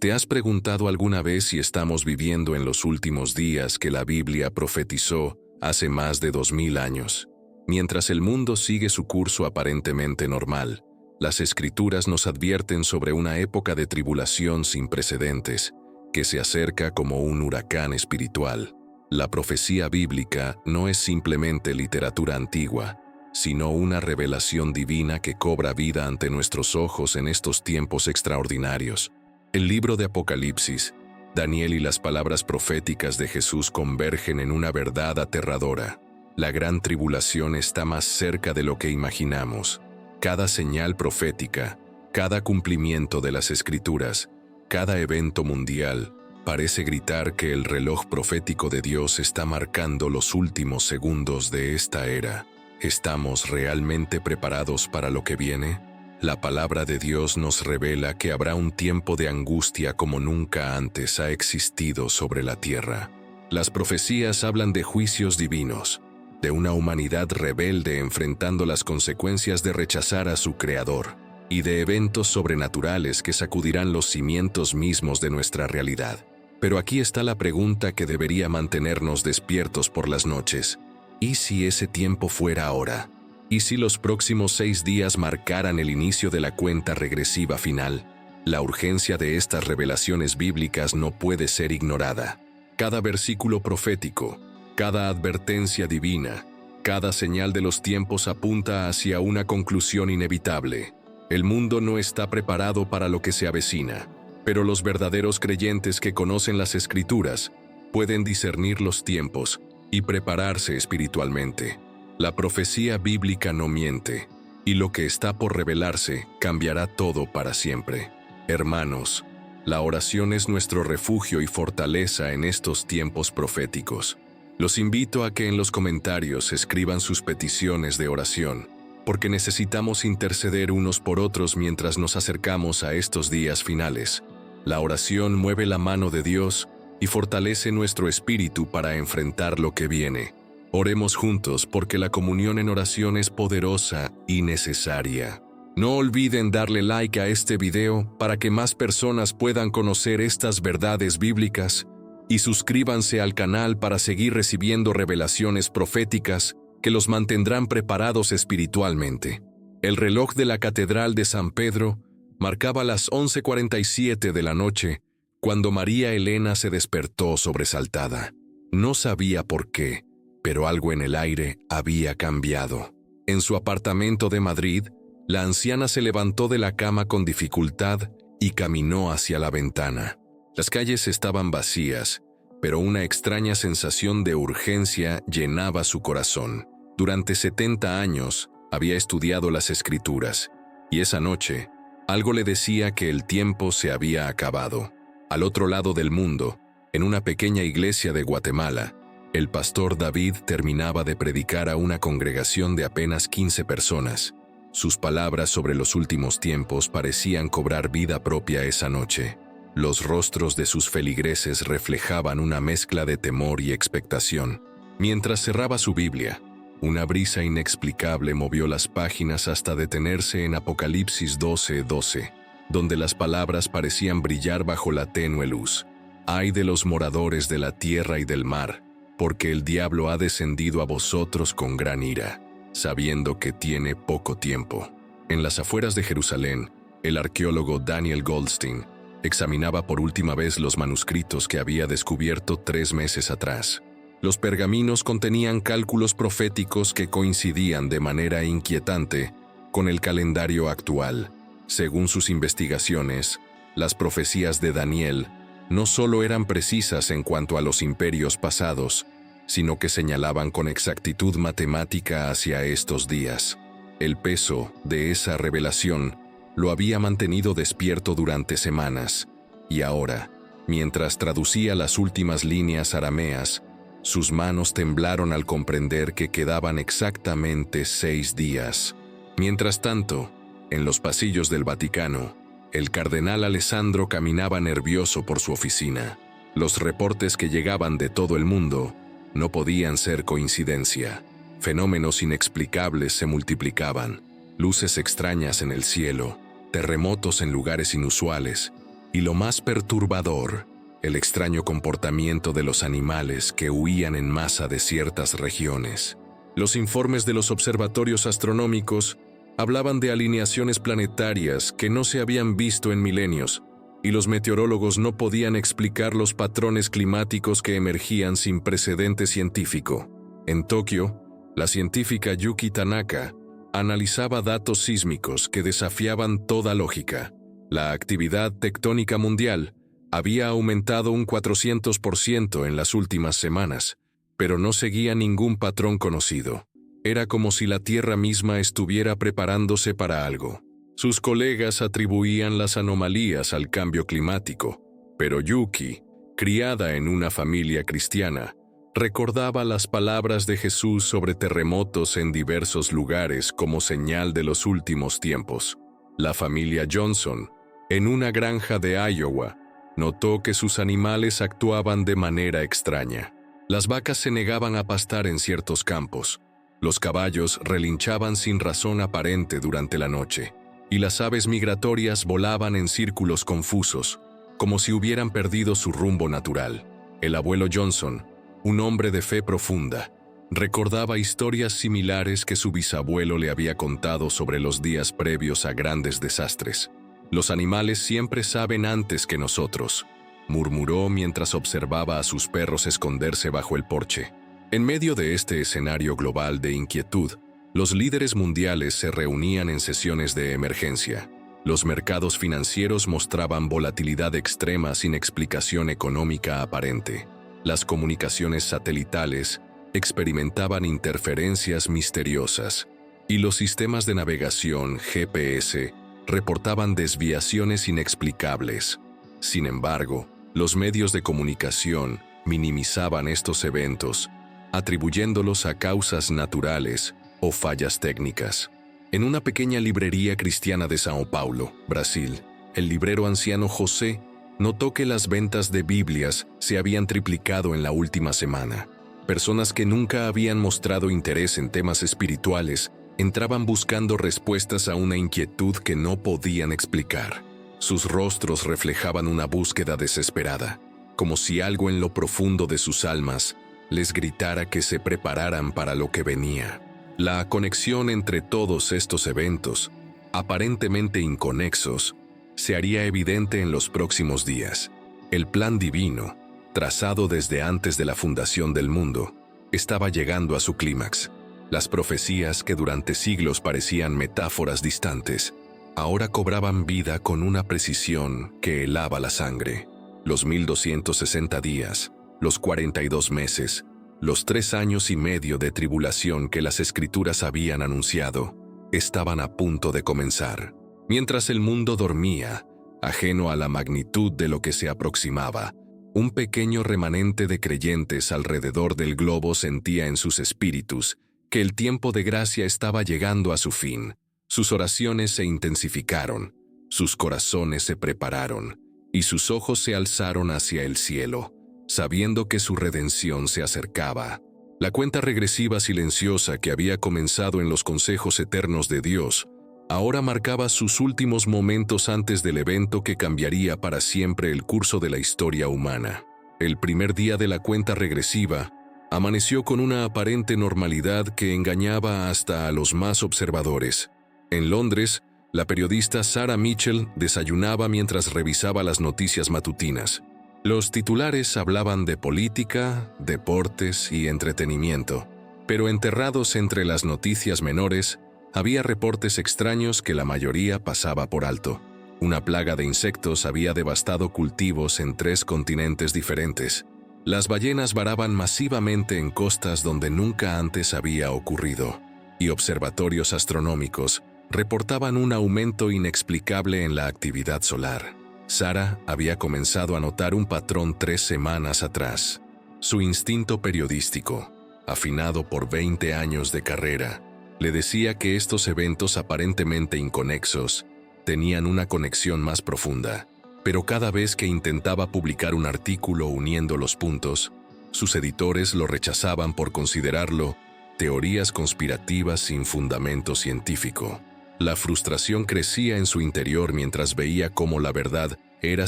¿Te has preguntado alguna vez si estamos viviendo en los últimos días que la Biblia profetizó hace más de 2000 años? Mientras el mundo sigue su curso aparentemente normal, las Escrituras nos advierten sobre una época de tribulación sin precedentes, que se acerca como un huracán espiritual. La profecía bíblica no es simplemente literatura antigua, sino una revelación divina que cobra vida ante nuestros ojos en estos tiempos extraordinarios. El libro de Apocalipsis, Daniel y las palabras proféticas de Jesús convergen en una verdad aterradora. La gran tribulación está más cerca de lo que imaginamos. Cada señal profética, cada cumplimiento de las Escrituras, cada evento mundial, parece gritar que el reloj profético de Dios está marcando los últimos segundos de esta era. ¿Estamos realmente preparados para lo que viene? La palabra de Dios nos revela que habrá un tiempo de angustia como nunca antes ha existido sobre la tierra. Las profecías hablan de juicios divinos, de una humanidad rebelde enfrentando las consecuencias de rechazar a su Creador, y de eventos sobrenaturales que sacudirán los cimientos mismos de nuestra realidad. Pero aquí está la pregunta que debería mantenernos despiertos por las noches. ¿Y si ese tiempo fuera ahora? ¿Y si los próximos 6 días marcaran el inicio de la cuenta regresiva final? La urgencia de estas revelaciones bíblicas no puede ser ignorada. Cada versículo profético, cada advertencia divina, cada señal de los tiempos apunta hacia una conclusión inevitable. El mundo no está preparado para lo que se avecina, pero los verdaderos creyentes que conocen las Escrituras pueden discernir los tiempos y prepararse espiritualmente. La profecía bíblica no miente, y lo que está por revelarse cambiará todo para siempre. Hermanos, la oración es nuestro refugio y fortaleza en estos tiempos proféticos. Los invito a que en los comentarios escriban sus peticiones de oración, porque necesitamos interceder unos por otros mientras nos acercamos a estos días finales. La oración mueve la mano de Dios y fortalece nuestro espíritu para enfrentar lo que viene. Oremos juntos porque la comunión en oración es poderosa y necesaria. No olviden darle like a este video para que más personas puedan conocer estas verdades bíblicas y suscríbanse al canal para seguir recibiendo revelaciones proféticas que los mantendrán preparados espiritualmente. El reloj de la Catedral de San Pedro marcaba las 11:47 de la noche cuando María Elena se despertó sobresaltada. No sabía por qué, pero algo en el aire había cambiado. En su apartamento de Madrid, la anciana se levantó de la cama con dificultad y caminó hacia la ventana. Las calles estaban vacías, pero una extraña sensación de urgencia llenaba su corazón. Durante 70 años había estudiado las Escrituras, y esa noche algo le decía que el tiempo se había acabado. Al otro lado del mundo, en una pequeña iglesia de Guatemala, el pastor David terminaba de predicar a una congregación de apenas 15 personas. Sus palabras sobre los últimos tiempos parecían cobrar vida propia esa noche. Los rostros de sus feligreses reflejaban una mezcla de temor y expectación. Mientras cerraba su Biblia, una brisa inexplicable movió las páginas hasta detenerse en Apocalipsis 12:12, donde las palabras parecían brillar bajo la tenue luz. «Ay de los moradores de la tierra y del mar, porque el diablo ha descendido a vosotros con gran ira, sabiendo que tiene poco tiempo». En las afueras de Jerusalén, el arqueólogo Daniel Goldstein examinaba por última vez los manuscritos que había descubierto 3 meses atrás. Los pergaminos contenían cálculos proféticos que coincidían de manera inquietante con el calendario actual. Según sus investigaciones, las profecías de Daniel no solo eran precisas en cuanto a los imperios pasados, sino que señalaban con exactitud matemática hacia estos días. El peso de esa revelación lo había mantenido despierto durante semanas, y ahora, mientras traducía las últimas líneas arameas, sus manos temblaron al comprender que quedaban exactamente 6 días. Mientras tanto, en los pasillos del Vaticano, el cardenal Alessandro caminaba nervioso por su oficina. Los reportes que llegaban de todo el mundo no podían ser coincidencia. Fenómenos inexplicables se multiplicaban, luces extrañas en el cielo, terremotos en lugares inusuales, Y lo más perturbador, el extraño comportamiento de los animales que huían en masa de ciertas regiones. Los informes de los observatorios astronómicos hablaban de alineaciones planetarias que no se habían visto en milenios, y los meteorólogos no podían explicar los patrones climáticos que emergían sin precedente científico. En Tokio, la científica Yuki Tanaka analizaba datos sísmicos que desafiaban toda lógica. La actividad tectónica mundial había aumentado un 400% en las últimas semanas, pero no seguía ningún patrón conocido. Era como si la Tierra misma estuviera preparándose para algo. Sus colegas atribuían las anomalías al cambio climático, pero Yuki, criada en una familia cristiana, recordaba las palabras de Jesús sobre terremotos en diversos lugares como señal de los últimos tiempos. La familia Johnson, en una granja de Iowa, notó que sus animales actuaban de manera extraña. Las vacas se negaban a pastar en ciertos campos, los caballos relinchaban sin razón aparente durante la noche, y las aves migratorias volaban en círculos confusos, como si hubieran perdido su rumbo natural. El abuelo Johnson, un hombre de fe profunda, recordaba historias similares que su bisabuelo le había contado sobre los días previos a grandes desastres. «Los animales siempre saben antes que nosotros», murmuró mientras observaba a sus perros esconderse bajo el porche. En medio de este escenario global de inquietud, los líderes mundiales se reunían en sesiones de emergencia. Los mercados financieros mostraban volatilidad extrema sin explicación económica aparente. Las comunicaciones satelitales experimentaban interferencias misteriosas, y los sistemas de navegación GPS reportaban desviaciones inexplicables. Sin embargo, los medios de comunicación minimizaban estos eventos, atribuyéndolos a causas naturales o fallas técnicas. En una pequeña librería cristiana de São Paulo, Brasil, el librero anciano José notó que las ventas de Biblias se habían triplicado en la última semana. Personas que nunca habían mostrado interés en temas espirituales entraban buscando respuestas a una inquietud que no podían explicar. Sus rostros reflejaban una búsqueda desesperada, como si algo en lo profundo de sus almas les gritara que se prepararan para lo que venía. La conexión entre todos estos eventos, aparentemente inconexos, se haría evidente en los próximos días. El plan divino, trazado desde antes de la fundación del mundo, estaba llegando a su clímax. Las profecías que durante siglos parecían metáforas distantes, ahora cobraban vida con una precisión que helaba la sangre. Los 1260 días, los 42 meses, los 3 años y medio de tribulación que las Escrituras habían anunciado, estaban a punto de comenzar. Mientras el mundo dormía, ajeno a la magnitud de lo que se aproximaba, un pequeño remanente de creyentes alrededor del globo sentía en sus espíritus que el tiempo de gracia estaba llegando a su fin. Sus oraciones se intensificaron, sus corazones se prepararon, y sus ojos se alzaron hacia el cielo, sabiendo que su redención se acercaba. La cuenta regresiva silenciosa que había comenzado en los consejos eternos de Dios, ahora marcaba sus últimos momentos antes del evento que cambiaría para siempre el curso de la historia humana. El primer día de la cuenta regresiva amaneció con una aparente normalidad que engañaba hasta a los más observadores. En Londres, la periodista Sarah Mitchell desayunaba mientras revisaba las noticias matutinas. Los titulares hablaban de política, deportes y entretenimiento, pero enterrados entre las noticias menores, había reportes extraños que la mayoría pasaba por alto. Una plaga de insectos había devastado cultivos en 3 continentes diferentes. Las ballenas varaban masivamente en costas donde nunca antes había ocurrido, y observatorios astronómicos reportaban un aumento inexplicable en la actividad solar. Sarah había comenzado a notar un patrón 3 semanas atrás. Su instinto periodístico, afinado por 20 años de carrera, le decía que estos eventos aparentemente inconexos tenían una conexión más profunda. Pero cada vez que intentaba publicar un artículo uniendo los puntos, sus editores lo rechazaban por considerarlo teorías conspirativas sin fundamento científico. La frustración crecía en su interior mientras veía cómo la verdad era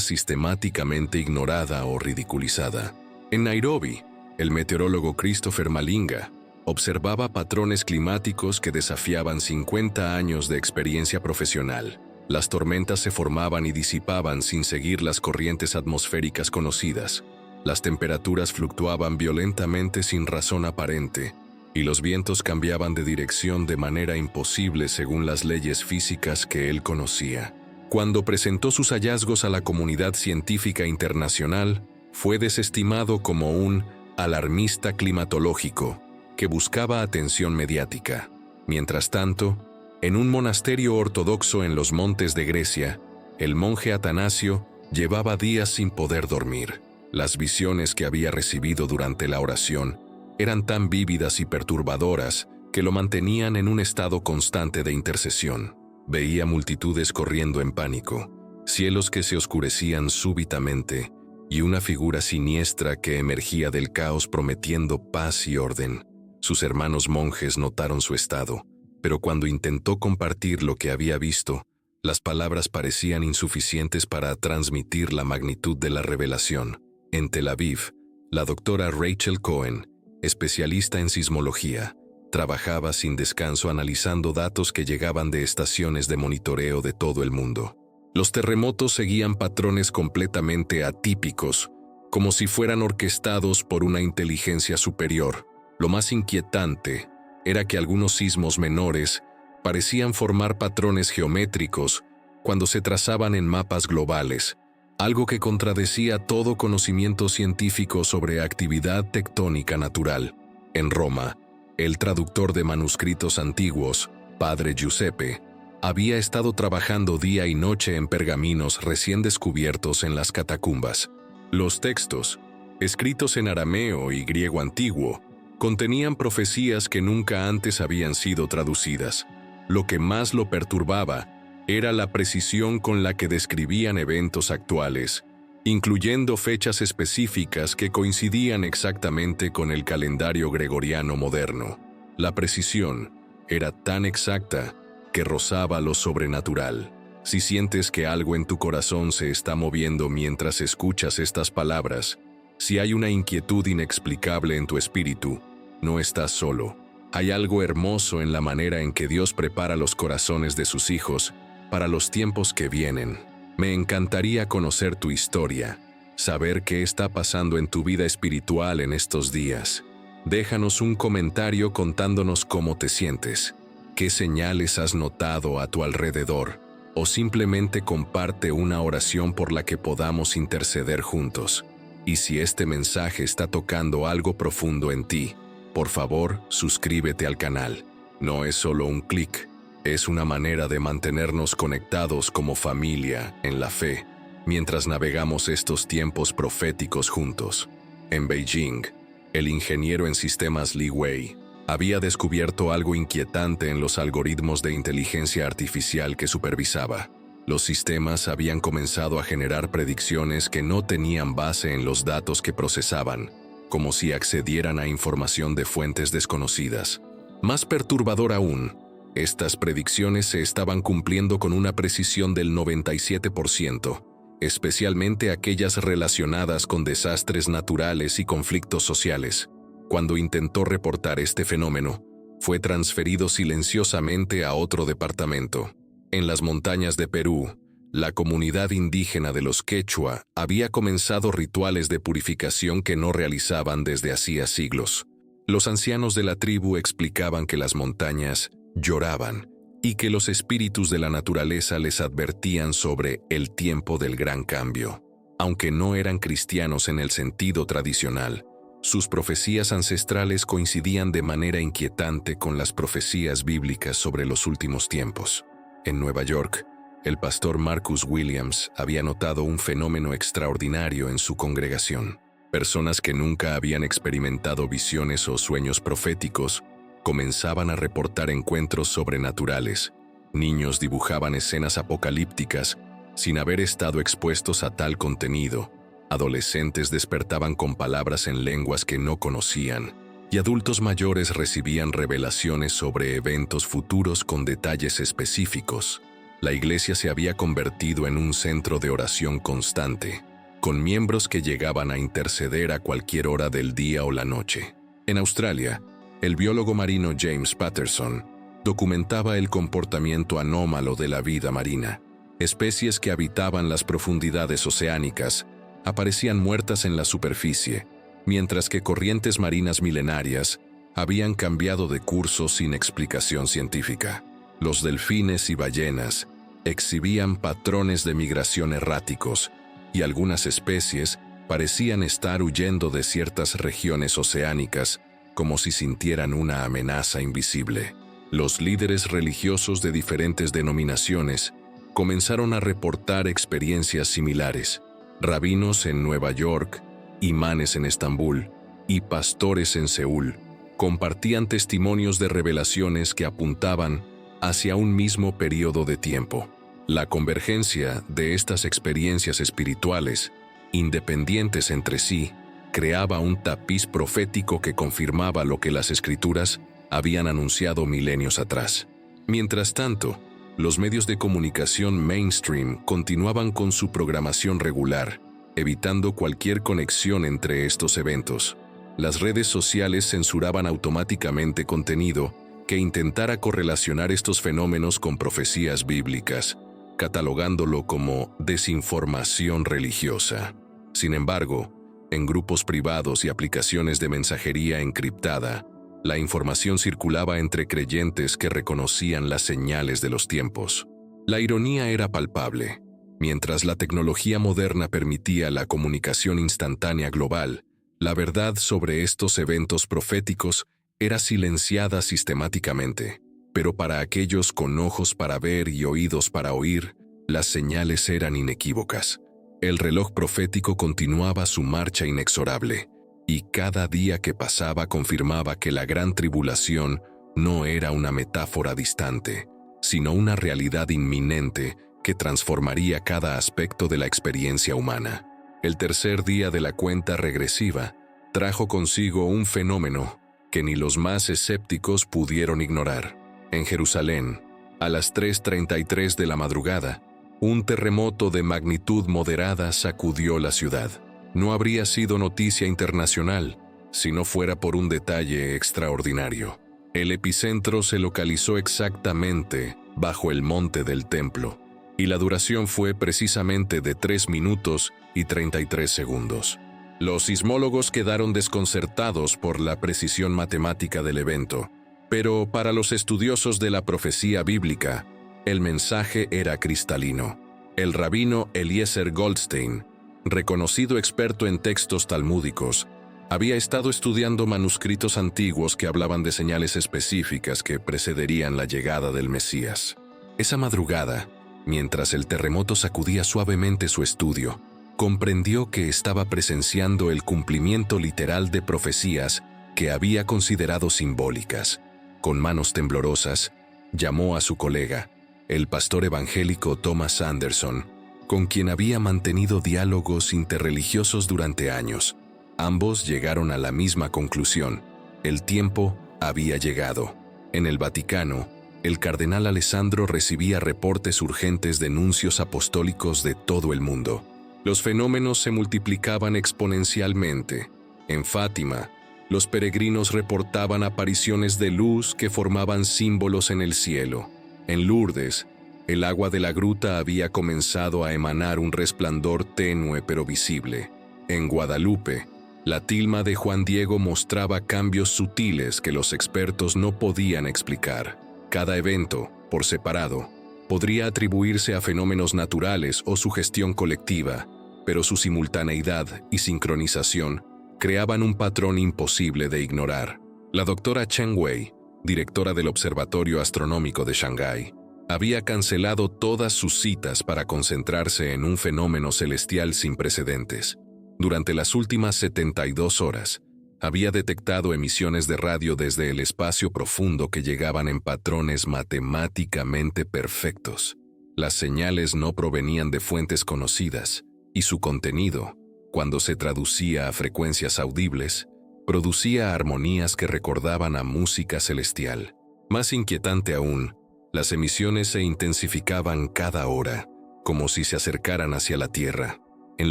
sistemáticamente ignorada o ridiculizada. En Nairobi, el meteorólogo Christopher Malinga observaba patrones climáticos que desafiaban 50 años de experiencia profesional. Las tormentas se formaban y disipaban sin seguir las corrientes atmosféricas conocidas. Las temperaturas fluctuaban violentamente sin razón aparente, y los vientos cambiaban de dirección de manera imposible según las leyes físicas que él conocía. Cuando presentó sus hallazgos a la comunidad científica internacional, fue desestimado como un alarmista climatológico que buscaba atención mediática. Mientras tanto, en un monasterio ortodoxo en los montes de Grecia, el monje Atanasio llevaba días sin poder dormir. Las visiones que había recibido durante la oración eran tan vívidas y perturbadoras que lo mantenían en un estado constante de intercesión. Veía multitudes corriendo en pánico, cielos que se oscurecían súbitamente y una figura siniestra que emergía del caos prometiendo paz y orden. Sus hermanos monjes notaron su estado, pero cuando intentó compartir lo que había visto, las palabras parecían insuficientes para transmitir la magnitud de la revelación. En Tel Aviv, la doctora Rachel Cohen, especialista en sismología, trabajaba sin descanso analizando datos que llegaban de estaciones de monitoreo de todo el mundo. Los terremotos seguían patrones completamente atípicos, como si fueran orquestados por una inteligencia superior. Lo más inquietante era que algunos sismos menores parecían formar patrones geométricos cuando se trazaban en mapas globales, algo que contradecía todo conocimiento científico sobre actividad tectónica natural. En Roma, el traductor de manuscritos antiguos, Padre Giuseppe, había estado trabajando día y noche en pergaminos recién descubiertos en las catacumbas. Los textos, escritos en arameo y griego antiguo, contenían profecías que nunca antes habían sido traducidas. Lo que más lo perturbaba era la precisión con la que describían eventos actuales, incluyendo fechas específicas que coincidían exactamente con el calendario gregoriano moderno. La precisión era tan exacta que rozaba lo sobrenatural. Si sientes que algo en tu corazón se está moviendo mientras escuchas estas palabras, si hay una inquietud inexplicable en tu espíritu, no estás solo. Hay algo hermoso en la manera en que Dios prepara los corazones de sus hijos para los tiempos que vienen. Me encantaría conocer tu historia, saber qué está pasando en tu vida espiritual en estos días. Déjanos un comentario contándonos cómo te sientes, qué señales has notado a tu alrededor, o simplemente comparte una oración por la que podamos interceder juntos. Y si este mensaje está tocando algo profundo en ti, por favor, suscríbete al canal. No es solo un clic, es una manera de mantenernos conectados como familia en la fe, mientras navegamos estos tiempos proféticos juntos. En Beijing, el ingeniero en sistemas Li Wei había descubierto algo inquietante en los algoritmos de inteligencia artificial que supervisaba. Los sistemas habían comenzado a generar predicciones que no tenían base en los datos que procesaban, como si accedieran a información de fuentes desconocidas. Más perturbador aún, estas predicciones se estaban cumpliendo con una precisión del 97%, especialmente aquellas relacionadas con desastres naturales y conflictos sociales. Cuando intentó reportar este fenómeno, fue transferido silenciosamente a otro departamento. En las montañas de Perú, la comunidad indígena de los Quechua había comenzado rituales de purificación que no realizaban desde hacía siglos. Los ancianos de la tribu explicaban que las montañas lloraban y que los espíritus de la naturaleza les advertían sobre el tiempo del gran cambio. Aunque no eran cristianos en el sentido tradicional, sus profecías ancestrales coincidían de manera inquietante con las profecías bíblicas sobre los últimos tiempos. En Nueva York, el pastor Marcus Williams había notado un fenómeno extraordinario en su congregación. Personas que nunca habían experimentado visiones o sueños proféticos comenzaban a reportar encuentros sobrenaturales. Niños dibujaban escenas apocalípticas sin haber estado expuestos a tal contenido. Adolescentes despertaban con palabras en lenguas que no conocían, y adultos mayores recibían revelaciones sobre eventos futuros con detalles específicos. La iglesia se había convertido en un centro de oración constante, con miembros que llegaban a interceder a cualquier hora del día o la noche. En Australia, el biólogo marino James Patterson documentaba el comportamiento anómalo de la vida marina. Especies que habitaban las profundidades oceánicas aparecían muertas en la superficie, mientras que corrientes marinas milenarias habían cambiado de curso sin explicación científica. Los delfines y ballenas exhibían patrones de migración erráticos y algunas especies parecían estar huyendo de ciertas regiones oceánicas como si sintieran una amenaza invisible. Los líderes religiosos de diferentes denominaciones comenzaron a reportar experiencias similares. Rabinos en Nueva York, imanes en Estambul y pastores en Seúl compartían testimonios de revelaciones que apuntaban hacia un mismo periodo de tiempo. La convergencia de estas experiencias espirituales, independientes entre sí, creaba un tapiz profético que confirmaba lo que las Escrituras habían anunciado milenios atrás. Mientras tanto, los medios de comunicación mainstream continuaban con su programación regular, evitando cualquier conexión entre estos eventos. Las redes sociales censuraban automáticamente contenido que intentara correlacionar estos fenómenos con profecías bíblicas, catalogándolo como desinformación religiosa. Sin embargo, en grupos privados y aplicaciones de mensajería encriptada, la información circulaba entre creyentes que reconocían las señales de los tiempos. La ironía era palpable. Mientras la tecnología moderna permitía la comunicación instantánea global, la verdad sobre estos eventos proféticos era silenciada sistemáticamente. Pero para aquellos con ojos para ver y oídos para oír, las señales eran inequívocas. El reloj profético continuaba su marcha inexorable, y cada día que pasaba confirmaba que la gran tribulación no era una metáfora distante, sino una realidad inminente que transformaría cada aspecto de la experiencia humana. El tercer día de la cuenta regresiva trajo consigo un fenómeno que ni los más escépticos pudieron ignorar. En Jerusalén, a las 3:33 de la madrugada, un terremoto de magnitud moderada sacudió la ciudad. No habría sido noticia internacional si no fuera por un detalle extraordinario. El epicentro se localizó exactamente bajo el monte del templo, y la duración fue precisamente de 3 minutos y 33 segundos. Los sismólogos quedaron desconcertados por la precisión matemática del evento, pero para los estudiosos de la profecía bíblica, el mensaje era cristalino. El rabino Eliezer Goldstein, reconocido experto en textos talmúdicos, había estado estudiando manuscritos antiguos que hablaban de señales específicas que precederían la llegada del Mesías. Esa madrugada, mientras el terremoto sacudía suavemente su estudio, comprendió que estaba presenciando el cumplimiento literal de profecías que había considerado simbólicas. Con manos temblorosas, llamó a su colega, el pastor evangélico Thomas Anderson, con quien había mantenido diálogos interreligiosos durante años. Ambos llegaron a la misma conclusión: el tiempo había llegado. En el Vaticano, el cardenal Alessandro recibía reportes urgentes de nuncios apostólicos de todo el mundo. Los fenómenos se multiplicaban exponencialmente. En Fátima, los peregrinos reportaban apariciones de luz que formaban símbolos en el cielo. En Lourdes, el agua de la gruta había comenzado a emanar un resplandor tenue pero visible. En Guadalupe, la tilma de Juan Diego mostraba cambios sutiles que los expertos no podían explicar. Cada evento, por separado, podría atribuirse a fenómenos naturales o sugestión colectiva, pero su simultaneidad y sincronización creaban un patrón imposible de ignorar. La doctora Chen Wei, directora del Observatorio Astronómico de Shanghái, había cancelado todas sus citas para concentrarse en un fenómeno celestial sin precedentes. Durante las últimas 72 horas, había detectado emisiones de radio desde el espacio profundo que llegaban en patrones matemáticamente perfectos. Las señales no provenían de fuentes conocidas, y su contenido, cuando se traducía a frecuencias audibles, producía armonías que recordaban a música celestial. Más inquietante aún, Las emisiones se intensificaban cada hora, como si se acercaran hacia la Tierra. En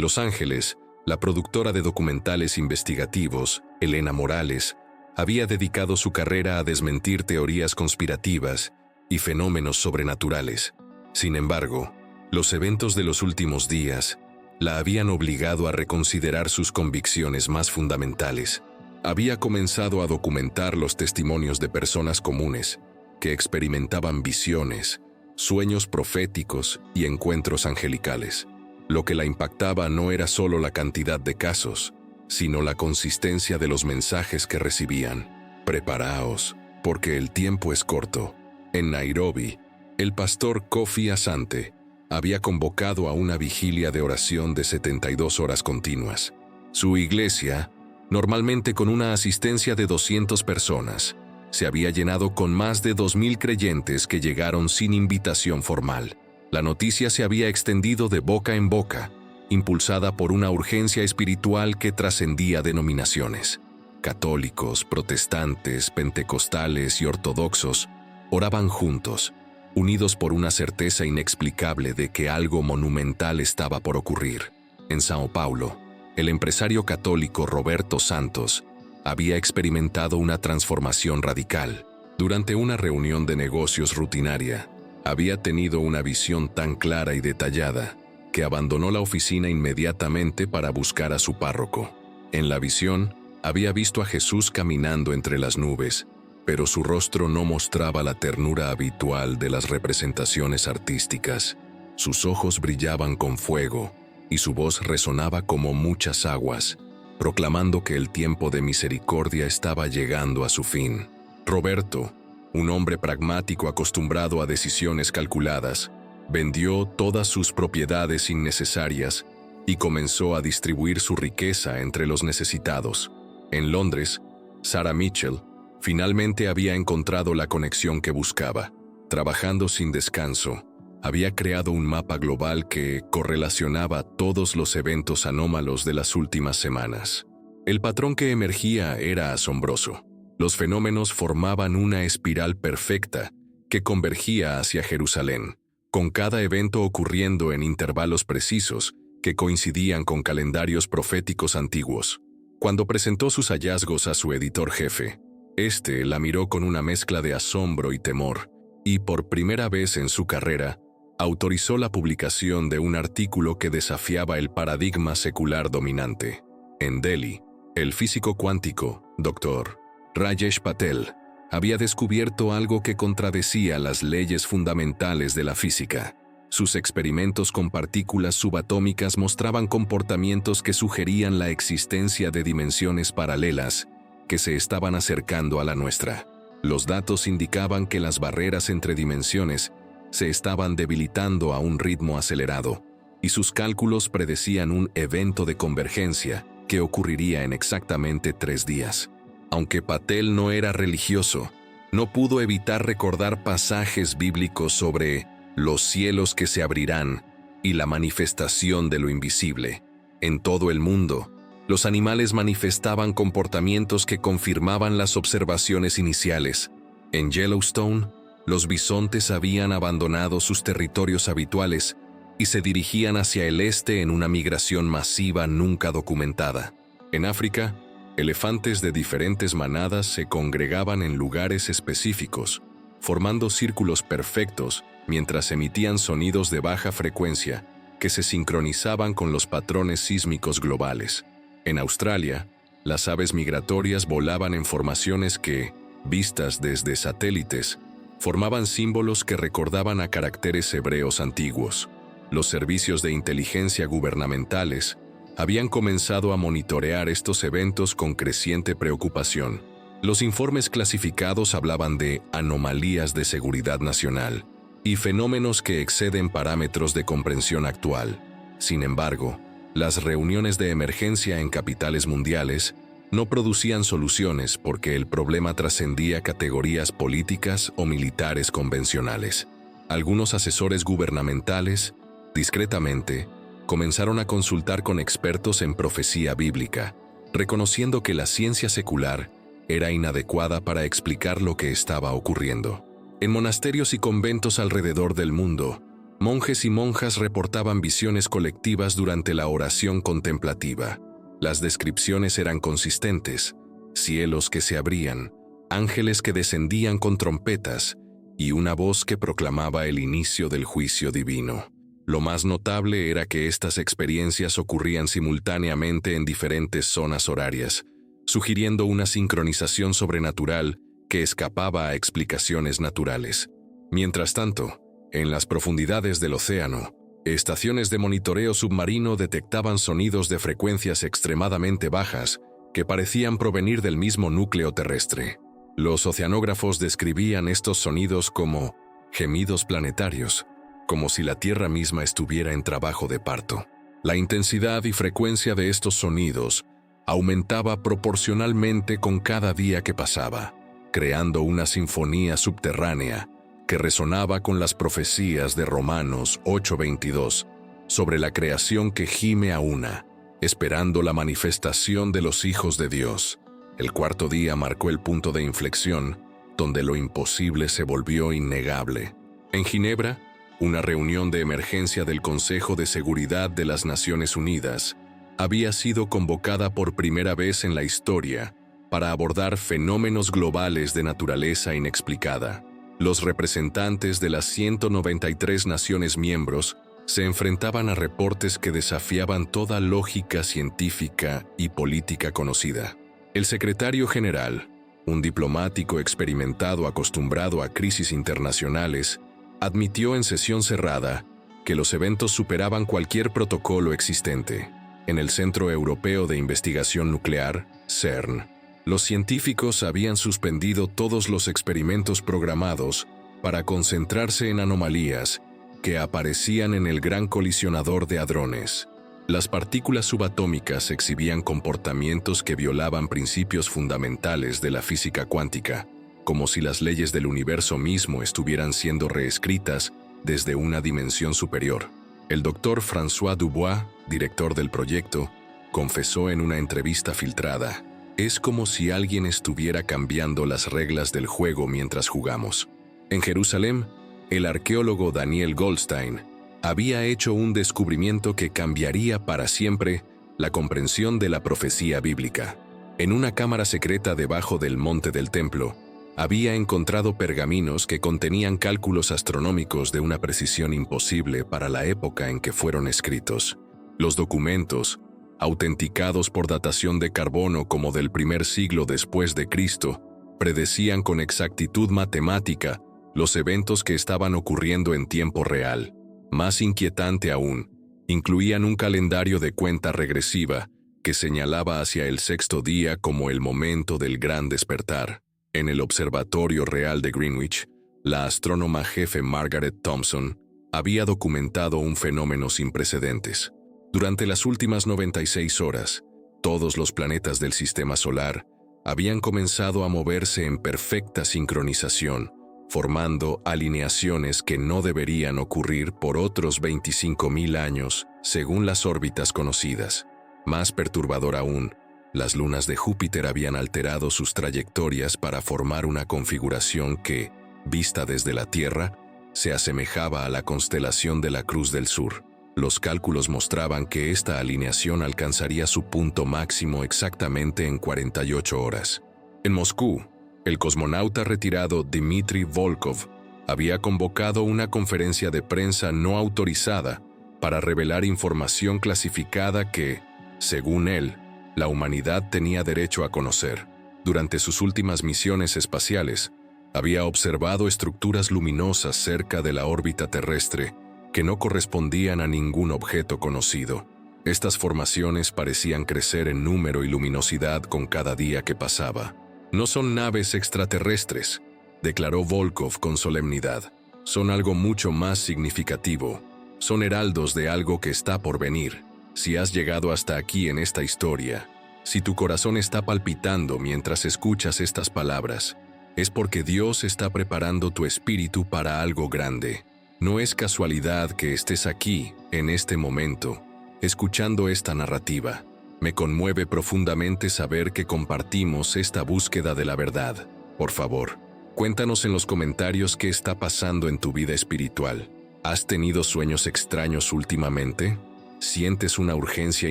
Los Ángeles, la productora de documentales investigativos, Elena Morales, había dedicado su carrera a desmentir teorías conspirativas y fenómenos sobrenaturales. Sin embargo, los eventos de los últimos días la habían obligado a reconsiderar sus convicciones más fundamentales. Había comenzado a documentar los testimonios de personas comunes que experimentaban visiones, sueños proféticos y encuentros angelicales. Lo que la impactaba no era solo la cantidad de casos, sino la consistencia de los mensajes que recibían. Preparaos, porque el tiempo es corto. En Nairobi, el pastor Kofi Asante había convocado a una vigilia de oración de 72 horas continuas. Su iglesia, normalmente con una asistencia de 200 personas, se había llenado con más de 2,000 creyentes que llegaron sin invitación formal. La noticia se había extendido de boca en boca, impulsada por una urgencia espiritual que trascendía denominaciones. Católicos, protestantes, pentecostales y ortodoxos oraban juntos, unidos por una certeza inexplicable de que algo monumental estaba por ocurrir. En Sao Paulo, el empresario católico Roberto Santos había experimentado una transformación radical. Durante una reunión de negocios rutinaria, había tenido una visión tan clara y detallada que abandonó la oficina inmediatamente para buscar a su párroco. En la visión, había visto a Jesús caminando entre las nubes, pero su rostro no mostraba la ternura habitual de las representaciones artísticas. Sus ojos brillaban con fuego y su voz resonaba como muchas aguas, proclamando que el tiempo de misericordia estaba llegando a su fin. Roberto, un hombre pragmático acostumbrado a decisiones calculadas, vendió todas sus propiedades innecesarias y comenzó a distribuir su riqueza entre los necesitados. En Londres, Sarah Mitchell finalmente había encontrado la conexión que buscaba. Trabajando sin descanso, había creado un mapa global que correlacionaba todos los eventos anómalos de las últimas semanas. El patrón que emergía era asombroso. Los fenómenos formaban una espiral perfecta que convergía hacia Jerusalén, con cada evento ocurriendo en intervalos precisos que coincidían con calendarios proféticos antiguos. Cuando presentó sus hallazgos a su editor jefe, este la miró con una mezcla de asombro y temor, y por primera vez en su carrera, autorizó la publicación de un artículo que desafiaba el paradigma secular dominante. En Delhi, el físico cuántico, Dr. Rajesh Patel, había descubierto algo que contradecía las leyes fundamentales de la física. Sus experimentos con partículas subatómicas mostraban comportamientos que sugerían la existencia de dimensiones paralelas que se estaban acercando a la nuestra. Los datos indicaban que las barreras entre dimensiones se estaban debilitando a un ritmo acelerado, y sus cálculos predecían un evento de convergencia que ocurriría en exactamente 3 días. Aunque Patel no era religioso, no pudo evitar recordar pasajes bíblicos sobre los cielos que se abrirán y la manifestación de lo invisible. En todo el mundo, los animales manifestaban comportamientos que confirmaban las observaciones iniciales. En Yellowstone, los bisontes habían abandonado sus territorios habituales y se dirigían hacia el este en una migración masiva nunca documentada. En África, elefantes de diferentes manadas se congregaban en lugares específicos, formando círculos perfectos mientras emitían sonidos de baja frecuencia que se sincronizaban con los patrones sísmicos globales. En Australia, las aves migratorias volaban en formaciones que, vistas desde satélites, formaban símbolos que recordaban a caracteres hebreos antiguos. Los servicios de inteligencia gubernamentales habían comenzado a monitorear estos eventos con creciente preocupación. Los informes clasificados hablaban de anomalías de seguridad nacional y fenómenos que exceden parámetros de comprensión actual. Sin embargo, las reuniones de emergencia en capitales mundiales no producían soluciones porque el problema trascendía categorías políticas o militares convencionales. Algunos asesores gubernamentales, discretamente, comenzaron a consultar con expertos en profecía bíblica, reconociendo que la ciencia secular era inadecuada para explicar lo que estaba ocurriendo. En monasterios y conventos alrededor del mundo, monjes y monjas reportaban visiones colectivas durante la oración contemplativa. Las descripciones eran consistentes: cielos que se abrían, ángeles que descendían con trompetas y una voz que proclamaba el inicio del juicio divino. Lo más notable era que estas experiencias ocurrían simultáneamente en diferentes zonas horarias, sugiriendo una sincronización sobrenatural que escapaba a explicaciones naturales. Mientras tanto, en las profundidades del océano, estaciones de monitoreo submarino detectaban sonidos de frecuencias extremadamente bajas que parecían provenir del mismo núcleo terrestre. Los oceanógrafos describían estos sonidos como gemidos planetarios, como si la Tierra misma estuviera en trabajo de parto. La intensidad y frecuencia de estos sonidos aumentaba proporcionalmente con cada día que pasaba, creando una sinfonía subterránea que resonaba con las profecías de Romanos 8:22 sobre la creación que gime a una, esperando la manifestación de los hijos de Dios. El cuarto día marcó el punto de inflexión, donde lo imposible se volvió innegable. En Ginebra, una reunión de emergencia del Consejo de Seguridad de las Naciones Unidas había sido convocada por primera vez en la historia para abordar fenómenos globales de naturaleza inexplicada. Los representantes de las 193 naciones miembros se enfrentaban a reportes que desafiaban toda lógica científica y política conocida. El secretario general, un diplomático experimentado acostumbrado a crisis internacionales, admitió en sesión cerrada que los eventos superaban cualquier protocolo existente. En el Centro Europeo de Investigación Nuclear, CERN, los científicos habían suspendido todos los experimentos programados para concentrarse en anomalías que aparecían en el Gran Colisionador de Hadrones. Las partículas subatómicas exhibían comportamientos que violaban principios fundamentales de la física cuántica, como si las leyes del universo mismo estuvieran siendo reescritas desde una dimensión superior. El doctor François Dubois, director del proyecto, confesó en una entrevista filtrada: «Es como si alguien estuviera cambiando las reglas del juego mientras jugamos». En Jerusalén, el arqueólogo Daniel Goldstein había hecho un descubrimiento que cambiaría para siempre la comprensión de la profecía bíblica. En una cámara secreta debajo del monte del templo, había encontrado pergaminos que contenían cálculos astronómicos de una precisión imposible para la época en que fueron escritos. Los documentos, autenticados por datación de carbono como del primer siglo después de Cristo, predecían con exactitud matemática los eventos que estaban ocurriendo en tiempo real. Más inquietante aún, incluían un calendario de cuenta regresiva que señalaba hacia el sexto día como el momento del gran despertar. En el Observatorio Real de Greenwich, la astrónoma jefe Margaret Thompson había documentado un fenómeno sin precedentes. Durante las últimas 96 horas, todos los planetas del sistema solar habían comenzado a moverse en perfecta sincronización, formando alineaciones que no deberían ocurrir por otros 25.000 años, según las órbitas conocidas. Más perturbador aún, las lunas de Júpiter habían alterado sus trayectorias para formar una configuración que, vista desde la Tierra, se asemejaba a la constelación de la Cruz del Sur. Los cálculos mostraban que esta alineación alcanzaría su punto máximo exactamente en 48 horas. En Moscú, el cosmonauta retirado Dmitry Volkov había convocado una conferencia de prensa no autorizada para revelar información clasificada que, según él, la humanidad tenía derecho a conocer. Durante sus últimas misiones espaciales, había observado estructuras luminosas cerca de la órbita terrestre que no correspondían a ningún objeto conocido. Estas formaciones parecían crecer en número y luminosidad con cada día que pasaba. «No son naves extraterrestres», declaró Volkov con solemnidad. «Son algo mucho más significativo. Son heraldos de algo que está por venir. Si has llegado hasta aquí en esta historia, si tu corazón está palpitando mientras escuchas estas palabras, es porque Dios está preparando tu espíritu para algo grande. No es casualidad que estés aquí, en este momento, escuchando esta narrativa. Me conmueve profundamente saber que compartimos esta búsqueda de la verdad. Por favor, Cuéntanos en los comentarios qué está pasando en tu vida espiritual. ¿Has tenido sueños extraños últimamente? ¿Sientes una urgencia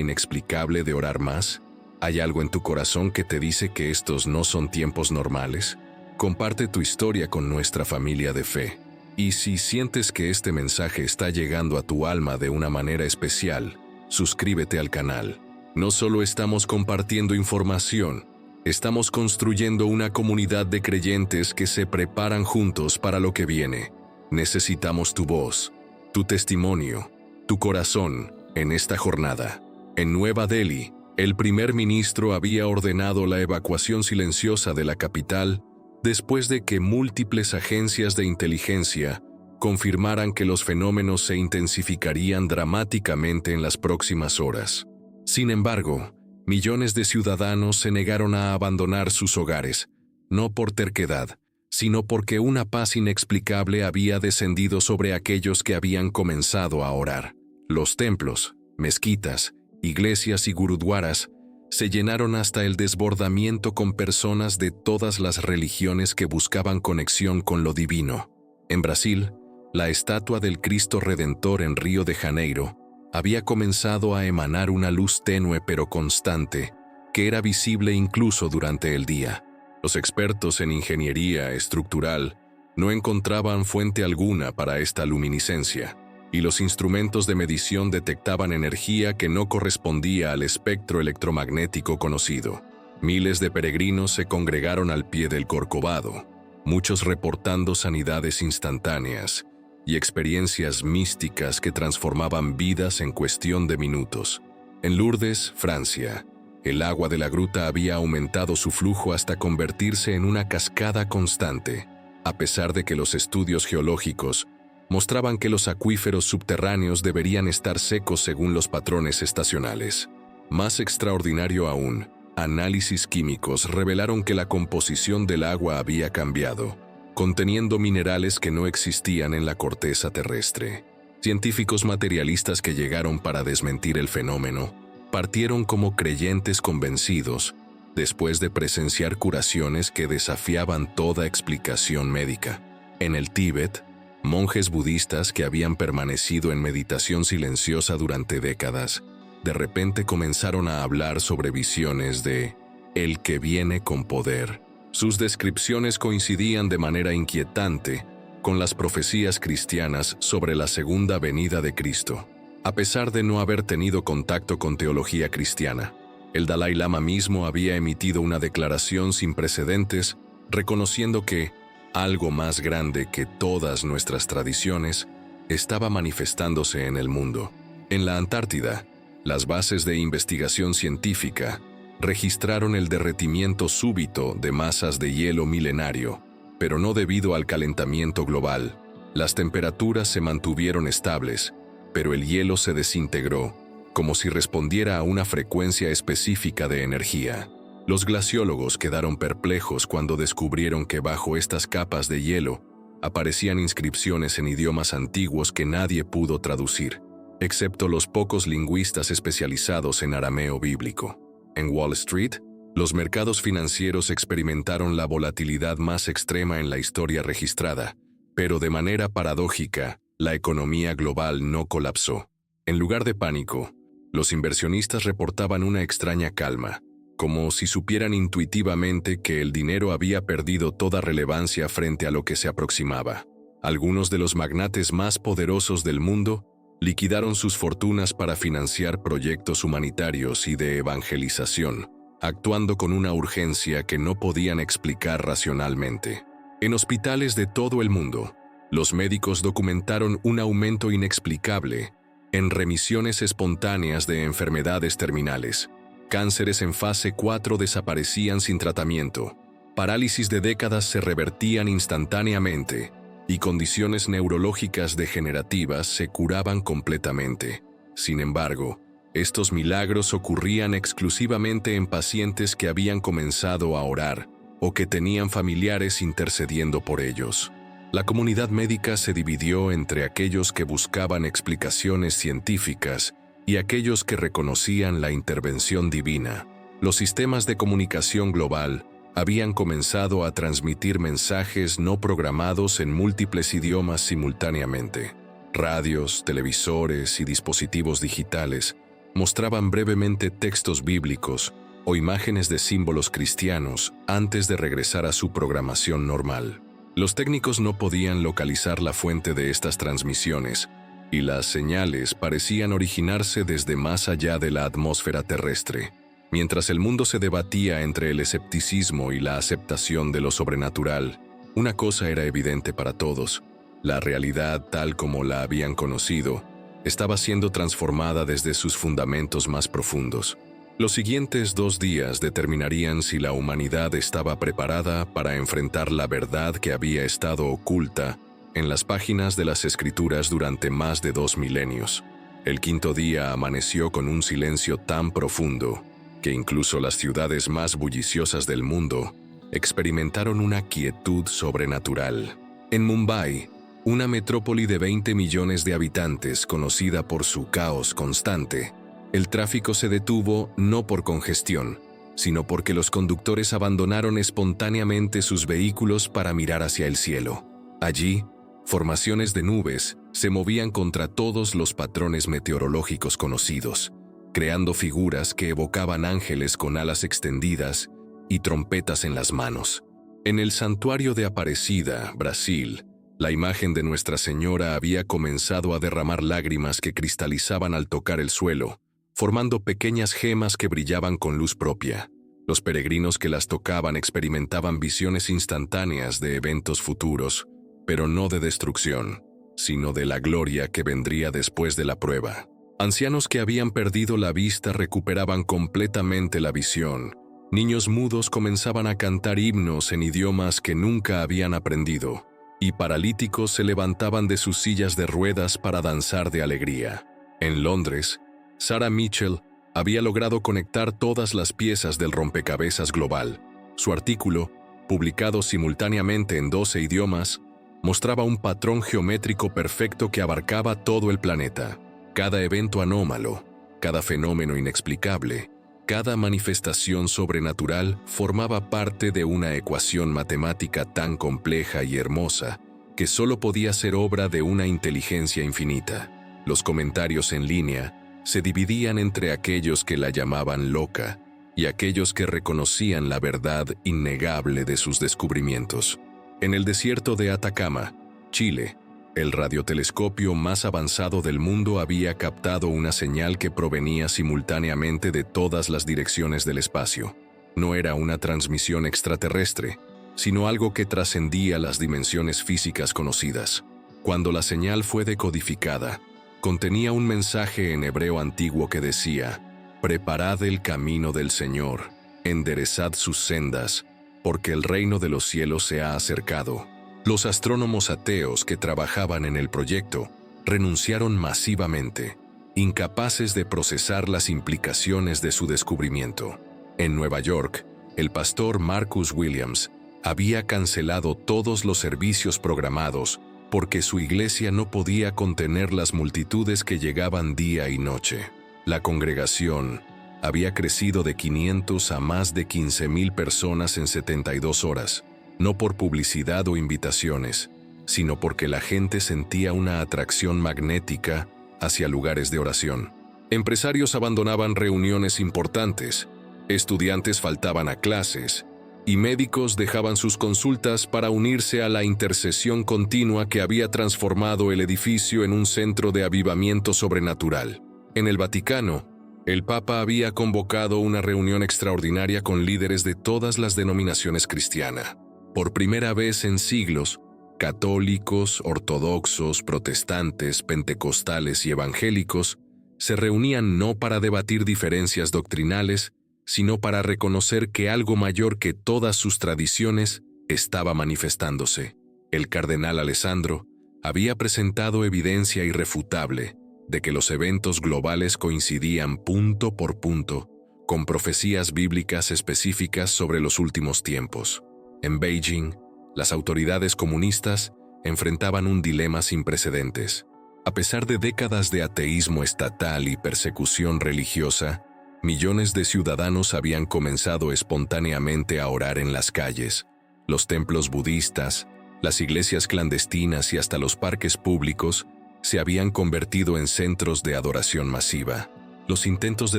inexplicable de orar más? ¿Hay algo en tu corazón que te dice que estos no son tiempos normales? Comparte tu historia con nuestra familia de fe. Y si sientes que este mensaje está llegando a tu alma de una manera especial, suscríbete al canal. No solo estamos compartiendo información, estamos construyendo una comunidad de creyentes que se preparan juntos para lo que viene. Necesitamos tu voz, tu testimonio, tu corazón en esta jornada. En Nueva Delhi, el primer ministro había ordenado la evacuación silenciosa de la capital después de que múltiples agencias de inteligencia confirmaran que los fenómenos se intensificarían dramáticamente en las próximas horas. Sin embargo, millones de ciudadanos se negaron a abandonar sus hogares, no por terquedad, sino porque una paz inexplicable había descendido sobre aquellos que habían comenzado a orar. Los templos, mezquitas, iglesias y gurudwaras se llenaron hasta el desbordamiento con personas de todas las religiones que buscaban conexión con lo divino. En Brasil, la estatua del Cristo Redentor en Río de Janeiro había comenzado a emanar una luz tenue pero constante, que era visible incluso durante el día. Los expertos en ingeniería estructural no encontraban fuente alguna para esta luminiscencia, y los instrumentos de medición detectaban energía que no correspondía al espectro electromagnético conocido. Miles de peregrinos se congregaron al pie del Corcovado, muchos reportando sanidades instantáneas y experiencias místicas que transformaban vidas en cuestión de minutos. En Lourdes, Francia, el agua de la gruta había aumentado su flujo hasta convertirse en una cascada constante, a pesar de que los estudios geológicos mostraban que los acuíferos subterráneos deberían estar secos según los patrones estacionales. Más extraordinario aún, análisis químicos revelaron que la composición del agua había cambiado, conteniendo minerales que no existían en la corteza terrestre. Científicos materialistas que llegaron para desmentir el fenómeno partieron como creyentes convencidos después de presenciar curaciones que desafiaban toda explicación médica. En el Tíbet, monjes budistas que habían permanecido en meditación silenciosa durante décadas, de repente comenzaron a hablar sobre visiones de el que viene con poder. Sus descripciones coincidían de manera inquietante con las profecías cristianas sobre la segunda venida de Cristo. A pesar de no haber tenido contacto con teología cristiana, el Dalai Lama mismo había emitido una declaración sin precedentes, reconociendo que algo más grande que todas nuestras tradiciones estaba manifestándose en el mundo. En la Antártida, las bases de investigación científica registraron el derretimiento súbito de masas de hielo milenario, pero no debido al calentamiento global. Las temperaturas se mantuvieron estables, pero el hielo se desintegró, como si respondiera a una frecuencia específica de energía. Los glaciólogos quedaron perplejos cuando descubrieron que bajo estas capas de hielo aparecían inscripciones en idiomas antiguos que nadie pudo traducir, excepto los pocos lingüistas especializados en arameo bíblico. En Wall Street, los mercados financieros experimentaron la volatilidad más extrema en la historia registrada, pero de manera paradójica, la economía global no colapsó. En lugar de pánico, los inversionistas reportaban una extraña calma, como si supieran intuitivamente que el dinero había perdido toda relevancia frente a lo que se aproximaba. Algunos de los magnates más poderosos del mundo liquidaron sus fortunas para financiar proyectos humanitarios y de evangelización, actuando con una urgencia que no podían explicar racionalmente. En hospitales de todo el mundo, los médicos documentaron un aumento inexplicable en remisiones espontáneas de enfermedades terminales. Cánceres en fase 4 desaparecían sin tratamiento, parálisis de décadas se revertían instantáneamente, y condiciones neurológicas degenerativas se curaban completamente. Sin embargo, estos milagros ocurrían exclusivamente en pacientes que habían comenzado a orar o que tenían familiares intercediendo por ellos. La comunidad médica se dividió entre aquellos que buscaban explicaciones científicas y aquellos que reconocían la intervención divina. Los sistemas de comunicación global habían comenzado a transmitir mensajes no programados en múltiples idiomas simultáneamente. Radios, televisores y dispositivos digitales mostraban brevemente textos bíblicos o imágenes de símbolos cristianos antes de regresar a su programación normal. Los técnicos no podían localizar la fuente de estas transmisiones, y las señales parecían originarse desde más allá de la atmósfera terrestre. Mientras el mundo se debatía entre el escepticismo y la aceptación de lo sobrenatural, una cosa era evidente para todos: la realidad tal como la habían conocido estaba siendo transformada desde sus fundamentos más profundos. Los siguientes 2 días determinarían si la humanidad estaba preparada para enfrentar la verdad que había estado oculta en las páginas de las Escrituras durante más de 2 milenios. El quinto día amaneció con un silencio tan profundo que incluso las ciudades más bulliciosas del mundo experimentaron una quietud sobrenatural. En Mumbai, una metrópoli de 20 millones de habitantes conocida por su caos constante, el tráfico se detuvo no por congestión, sino porque los conductores abandonaron espontáneamente sus vehículos para mirar hacia el cielo. Allí, formaciones de nubes se movían contra todos los patrones meteorológicos conocidos, creando figuras que evocaban ángeles con alas extendidas y trompetas en las manos. En el santuario de Aparecida, Brasil, la imagen de Nuestra Señora había comenzado a derramar lágrimas que cristalizaban al tocar el suelo, formando pequeñas gemas que brillaban con luz propia. Los peregrinos que las tocaban experimentaban visiones instantáneas de eventos futuros, pero no de destrucción, sino de la gloria que vendría después de la prueba. Ancianos que habían perdido la vista recuperaban completamente la visión. Niños mudos comenzaban a cantar himnos en idiomas que nunca habían aprendido, y paralíticos se levantaban de sus sillas de ruedas para danzar de alegría. En Londres, Sarah Mitchell había logrado conectar todas las piezas del rompecabezas global. Su artículo, publicado simultáneamente en 12 idiomas, mostraba un patrón geométrico perfecto que abarcaba todo el planeta. Cada evento anómalo, cada fenómeno inexplicable, cada manifestación sobrenatural formaba parte de una ecuación matemática tan compleja y hermosa que solo podía ser obra de una inteligencia infinita. Los comentarios en línea se dividían entre aquellos que la llamaban loca y aquellos que reconocían la verdad innegable de sus descubrimientos. En el desierto de Atacama, Chile, el radiotelescopio más avanzado del mundo había captado una señal que provenía simultáneamente de todas las direcciones del espacio. No era una transmisión extraterrestre, sino algo que trascendía las dimensiones físicas conocidas. Cuando la señal fue decodificada, contenía un mensaje en hebreo antiguo que decía: «Preparad el camino del Señor, enderezad sus sendas, porque el reino de los cielos se ha acercado». Los astrónomos ateos que trabajaban en el proyecto renunciaron masivamente, incapaces de procesar las implicaciones de su descubrimiento. En Nueva York, el pastor Marcus Williams había cancelado todos los servicios programados porque su iglesia no podía contener las multitudes que llegaban día y noche. La congregación había crecido de 500 a más de 15,000 personas en 72 horas, no por publicidad o invitaciones, sino porque la gente sentía una atracción magnética hacia lugares de oración. Empresarios abandonaban reuniones importantes, estudiantes faltaban a clases, y médicos dejaban sus consultas para unirse a la intercesión continua que había transformado el edificio en un centro de avivamiento sobrenatural. En el Vaticano, el Papa había convocado una reunión extraordinaria con líderes de todas las denominaciones cristianas. Por primera vez en siglos, católicos, ortodoxos, protestantes, pentecostales y evangélicos se reunían no para debatir diferencias doctrinales, sino para reconocer que algo mayor que todas sus tradiciones estaba manifestándose. El cardenal Alessandro había presentado evidencia irrefutable de que los eventos globales coincidían punto por punto con profecías bíblicas específicas sobre los últimos tiempos. En Beijing, las autoridades comunistas enfrentaban un dilema sin precedentes. A pesar de décadas de ateísmo estatal y persecución religiosa, Millones de ciudadanos habían comenzado espontáneamente a orar en las calles. Los templos budistas, las iglesias clandestinas y hasta los parques públicos se habían convertido en centros de adoración masiva. Los intentos de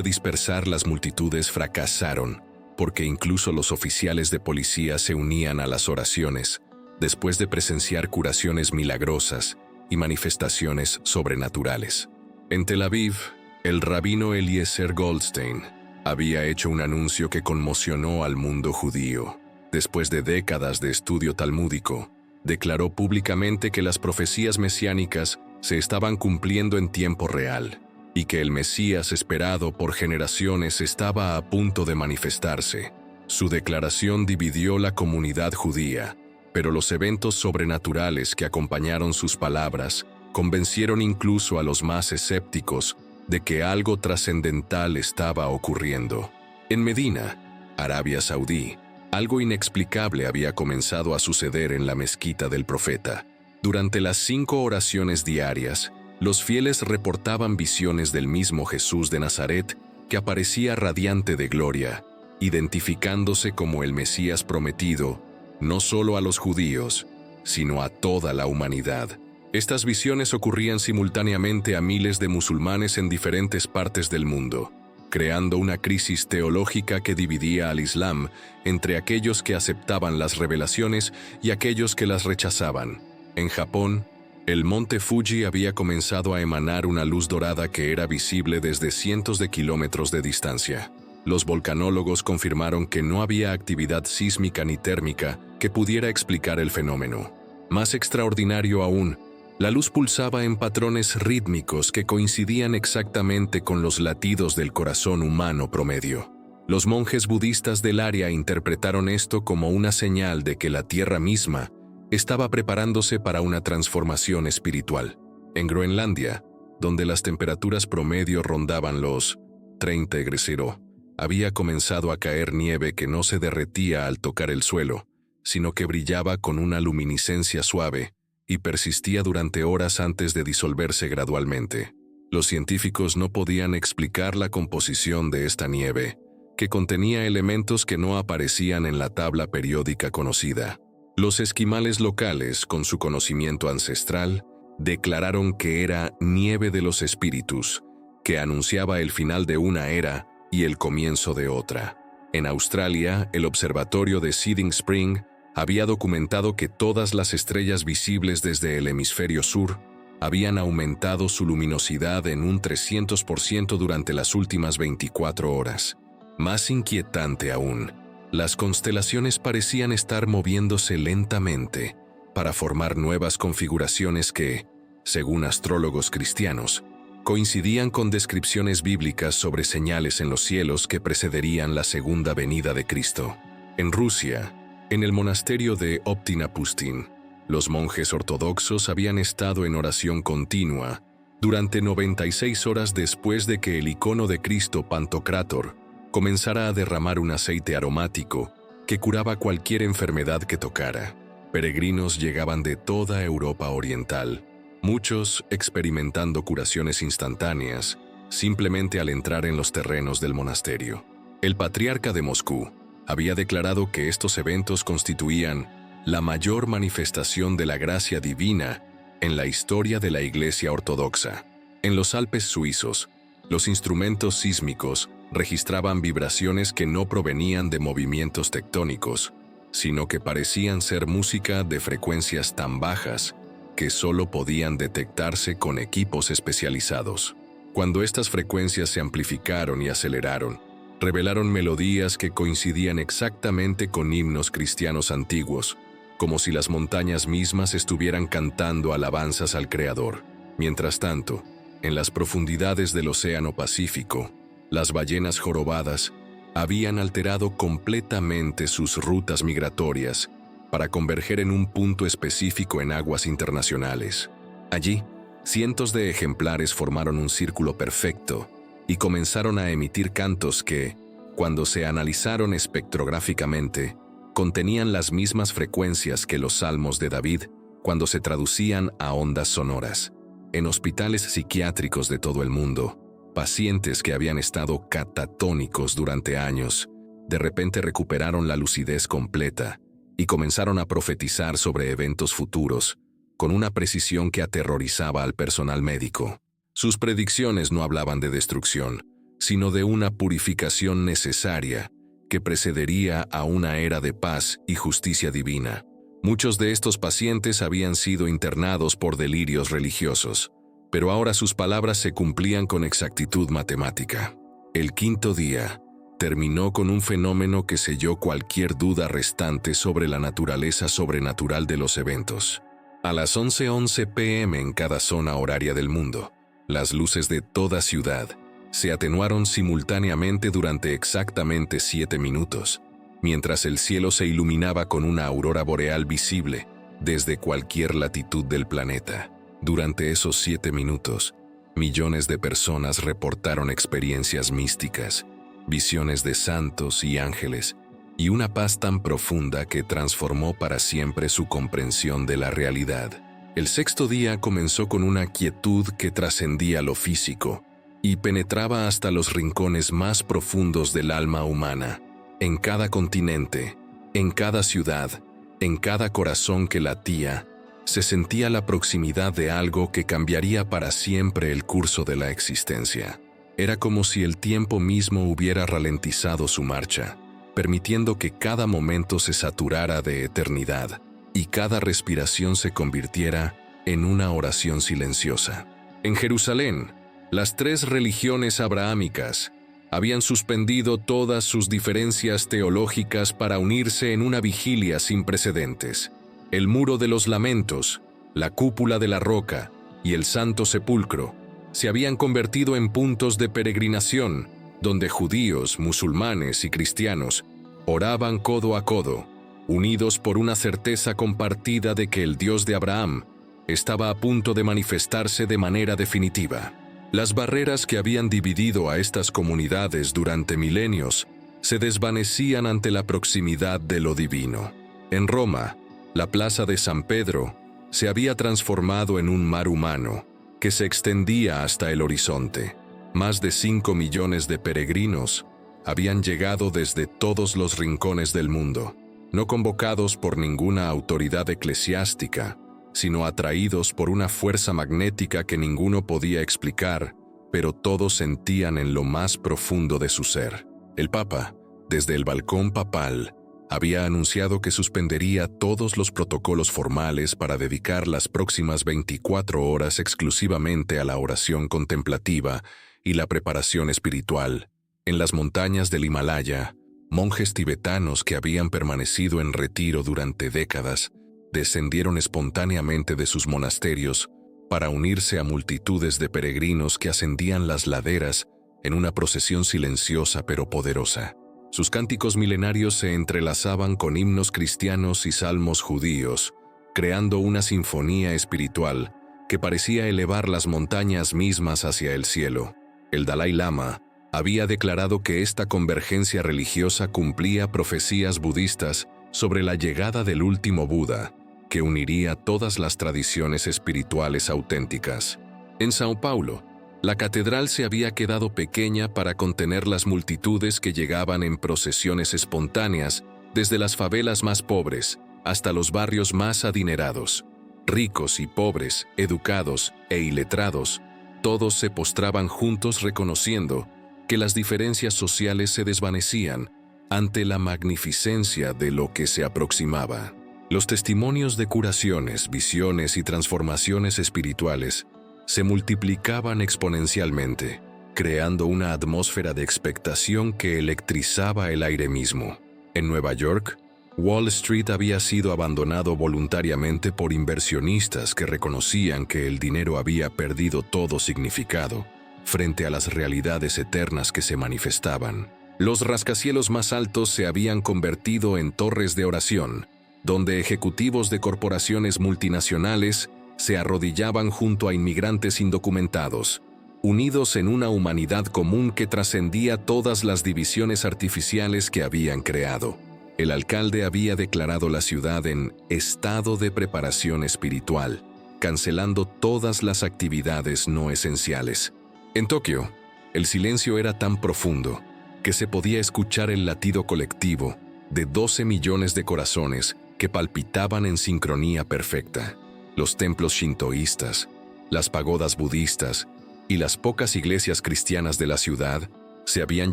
dispersar las multitudes fracasaron, porque incluso los oficiales de policía se unían a las oraciones, después de presenciar curaciones milagrosas y manifestaciones sobrenaturales. En Tel Aviv, el rabino Eliezer Goldstein había hecho un anuncio que conmocionó al mundo judío. Después de décadas de estudio talmúdico, declaró públicamente que las profecías mesiánicas se estaban cumpliendo en tiempo real y que el Mesías esperado por generaciones estaba a punto de manifestarse. Su declaración dividió la comunidad judía, pero los eventos sobrenaturales que acompañaron sus palabras convencieron incluso a los más escépticos de que algo trascendental estaba ocurriendo. En Medina, Arabia Saudí, algo inexplicable había comenzado a suceder en la mezquita del profeta. Durante las 5 oraciones diarias, los fieles reportaban visiones del mismo Jesús de Nazaret que aparecía radiante de gloria, identificándose como el Mesías prometido, no solo a los judíos, sino a toda la humanidad. Estas visiones ocurrían simultáneamente a miles de musulmanes en diferentes partes del mundo, creando una crisis teológica que dividía al Islam entre aquellos que aceptaban las revelaciones y aquellos que las rechazaban. En Japón, el monte Fuji había comenzado a emanar una luz dorada que era visible desde cientos de kilómetros de distancia. Los volcanólogos confirmaron que no había actividad sísmica ni térmica que pudiera explicar el fenómeno. Más extraordinario aún, la luz pulsaba en patrones rítmicos que coincidían exactamente con los latidos del corazón humano promedio. Los monjes budistas del área interpretaron esto como una señal de que la tierra misma estaba preparándose para una transformación espiritual. En Groenlandia, donde las temperaturas promedio rondaban los 30 °C, había comenzado a caer nieve que no se derretía al tocar el suelo, sino que brillaba con una luminiscencia suave y persistía durante horas antes de disolverse gradualmente. Los científicos no podían explicar la composición de esta nieve, que contenía elementos que no aparecían en la tabla periódica conocida. Los esquimales locales, con su conocimiento ancestral, declararon que era nieve de los espíritus, que anunciaba el final de una era y el comienzo de otra. En Australia, el observatorio de Siding Spring había documentado que todas las estrellas visibles desde el hemisferio sur habían aumentado su luminosidad en un 300% durante las últimas 24 horas. Más inquietante aún, las constelaciones parecían estar moviéndose lentamente para formar nuevas configuraciones que, según astrólogos cristianos, coincidían con descripciones bíblicas sobre señales en los cielos que precederían la segunda venida de Cristo. En Rusia, en el monasterio de Optinapustin, los monjes ortodoxos habían estado en oración continua durante 96 horas después de que el icono de Cristo Pantocrátor comenzara a derramar un aceite aromático que curaba cualquier enfermedad que tocara. Peregrinos llegaban de toda Europa oriental, muchos experimentando curaciones instantáneas simplemente al entrar en los terrenos del monasterio. El patriarca de Moscú había declarado que estos eventos constituían la mayor manifestación de la gracia divina en la historia de la Iglesia Ortodoxa. En los Alpes suizos, los instrumentos sísmicos registraban vibraciones que no provenían de movimientos tectónicos, sino que parecían ser música de frecuencias tan bajas que solo podían detectarse con equipos especializados. Cuando estas frecuencias se amplificaron y aceleraron, revelaron melodías que coincidían exactamente con himnos cristianos antiguos, como si las montañas mismas estuvieran cantando alabanzas al Creador. Mientras tanto, en las profundidades del Océano Pacífico, las ballenas jorobadas habían alterado completamente sus rutas migratorias para converger en un punto específico en aguas internacionales. Allí, cientos de ejemplares formaron un círculo perfecto y comenzaron a emitir cantos que, cuando se analizaron espectrográficamente, contenían las mismas frecuencias que los salmos de David cuando se traducían a ondas sonoras. En hospitales psiquiátricos de todo el mundo, Pacientes que habían estado catatónicos durante años, de repente recuperaron la lucidez completa y comenzaron a profetizar sobre eventos futuros, con una precisión que aterrorizaba al personal médico. Sus predicciones no hablaban de destrucción, sino de una purificación necesaria que precedería a una era de paz y justicia divina. Muchos de estos pacientes habían sido internados por delirios religiosos, pero ahora sus palabras se cumplían con exactitud matemática. El quinto día terminó con un fenómeno que selló cualquier duda restante sobre la naturaleza sobrenatural de los eventos. A las 11:11 p.m. en cada zona horaria del mundo, las luces de toda ciudad se atenuaron simultáneamente durante exactamente 7 minutos, mientras el cielo se iluminaba con una aurora boreal visible desde cualquier latitud del planeta. Durante esos 7 minutos, millones de personas reportaron experiencias místicas, visiones de santos y ángeles, y una paz tan profunda que transformó para siempre su comprensión de la realidad. El sexto día comenzó con una quietud que trascendía lo físico y penetraba hasta los rincones más profundos del alma humana. En cada continente, en cada ciudad, en cada corazón que latía, se sentía la proximidad de algo que cambiaría para siempre el curso de la existencia. Era como si el tiempo mismo hubiera ralentizado su marcha, permitiendo que cada momento se saturara de eternidad y cada respiración se convirtiera en una oración silenciosa. En Jerusalén, las 3 religiones abrahámicas habían suspendido todas sus diferencias teológicas para unirse en una vigilia sin precedentes. El Muro de los Lamentos, la Cúpula de la Roca y el Santo Sepulcro se habían convertido en puntos de peregrinación donde judíos, musulmanes y cristianos oraban codo a codo, unidos por una certeza compartida de que el Dios de Abraham estaba a punto de manifestarse de manera definitiva. Las barreras que habían dividido a estas comunidades durante milenios se desvanecían ante la proximidad de lo divino. En Roma, la plaza de San Pedro se había transformado en un mar humano que se extendía hasta el horizonte. Más de 5 millones de peregrinos habían llegado desde todos los rincones del mundo, no convocados por ninguna autoridad eclesiástica, sino atraídos por una fuerza magnética que ninguno podía explicar, pero todos sentían en lo más profundo de su ser. El Papa, desde el balcón papal, había anunciado que suspendería todos los protocolos formales para dedicar las próximas 24 horas exclusivamente a la oración contemplativa y la preparación espiritual. En las montañas del Himalaya, monjes tibetanos que habían permanecido en retiro durante décadas descendieron espontáneamente de sus monasterios para unirse a multitudes de peregrinos que ascendían las laderas en una procesión silenciosa pero poderosa. Sus cánticos milenarios se entrelazaban con himnos cristianos y salmos judíos, creando una sinfonía espiritual que parecía elevar las montañas mismas hacia el cielo. El Dalai Lama había declarado que esta convergencia religiosa cumplía profecías budistas sobre la llegada del último Buda, que uniría todas las tradiciones espirituales auténticas. En Sao Paulo, la catedral se había quedado pequeña para contener las multitudes que llegaban en procesiones espontáneas desde las favelas más pobres hasta los barrios más adinerados. Ricos y pobres, educados e iletrados, todos se postraban juntos reconociendo que las diferencias sociales se desvanecían ante la magnificencia de lo que se aproximaba. Los testimonios de curaciones, visiones y transformaciones espirituales se multiplicaban exponencialmente, creando una atmósfera de expectación que electrizaba el aire mismo. En Nueva York, Wall Street había sido abandonado voluntariamente por inversionistas que reconocían que el dinero había perdido todo significado frente a las realidades eternas que se manifestaban. Los rascacielos más altos se habían convertido en torres de oración, donde ejecutivos de corporaciones multinacionales se arrodillaban junto a inmigrantes indocumentados, unidos en una humanidad común que trascendía todas las divisiones artificiales que habían creado. El alcalde había declarado la ciudad en estado de preparación espiritual, cancelando todas las actividades no esenciales. En Tokio, El silencio era tan profundo que se podía escuchar el latido colectivo de 12 millones de corazones que palpitaban en sincronía perfecta. Los templos shintoístas, las pagodas budistas y las pocas iglesias cristianas de la ciudad se habían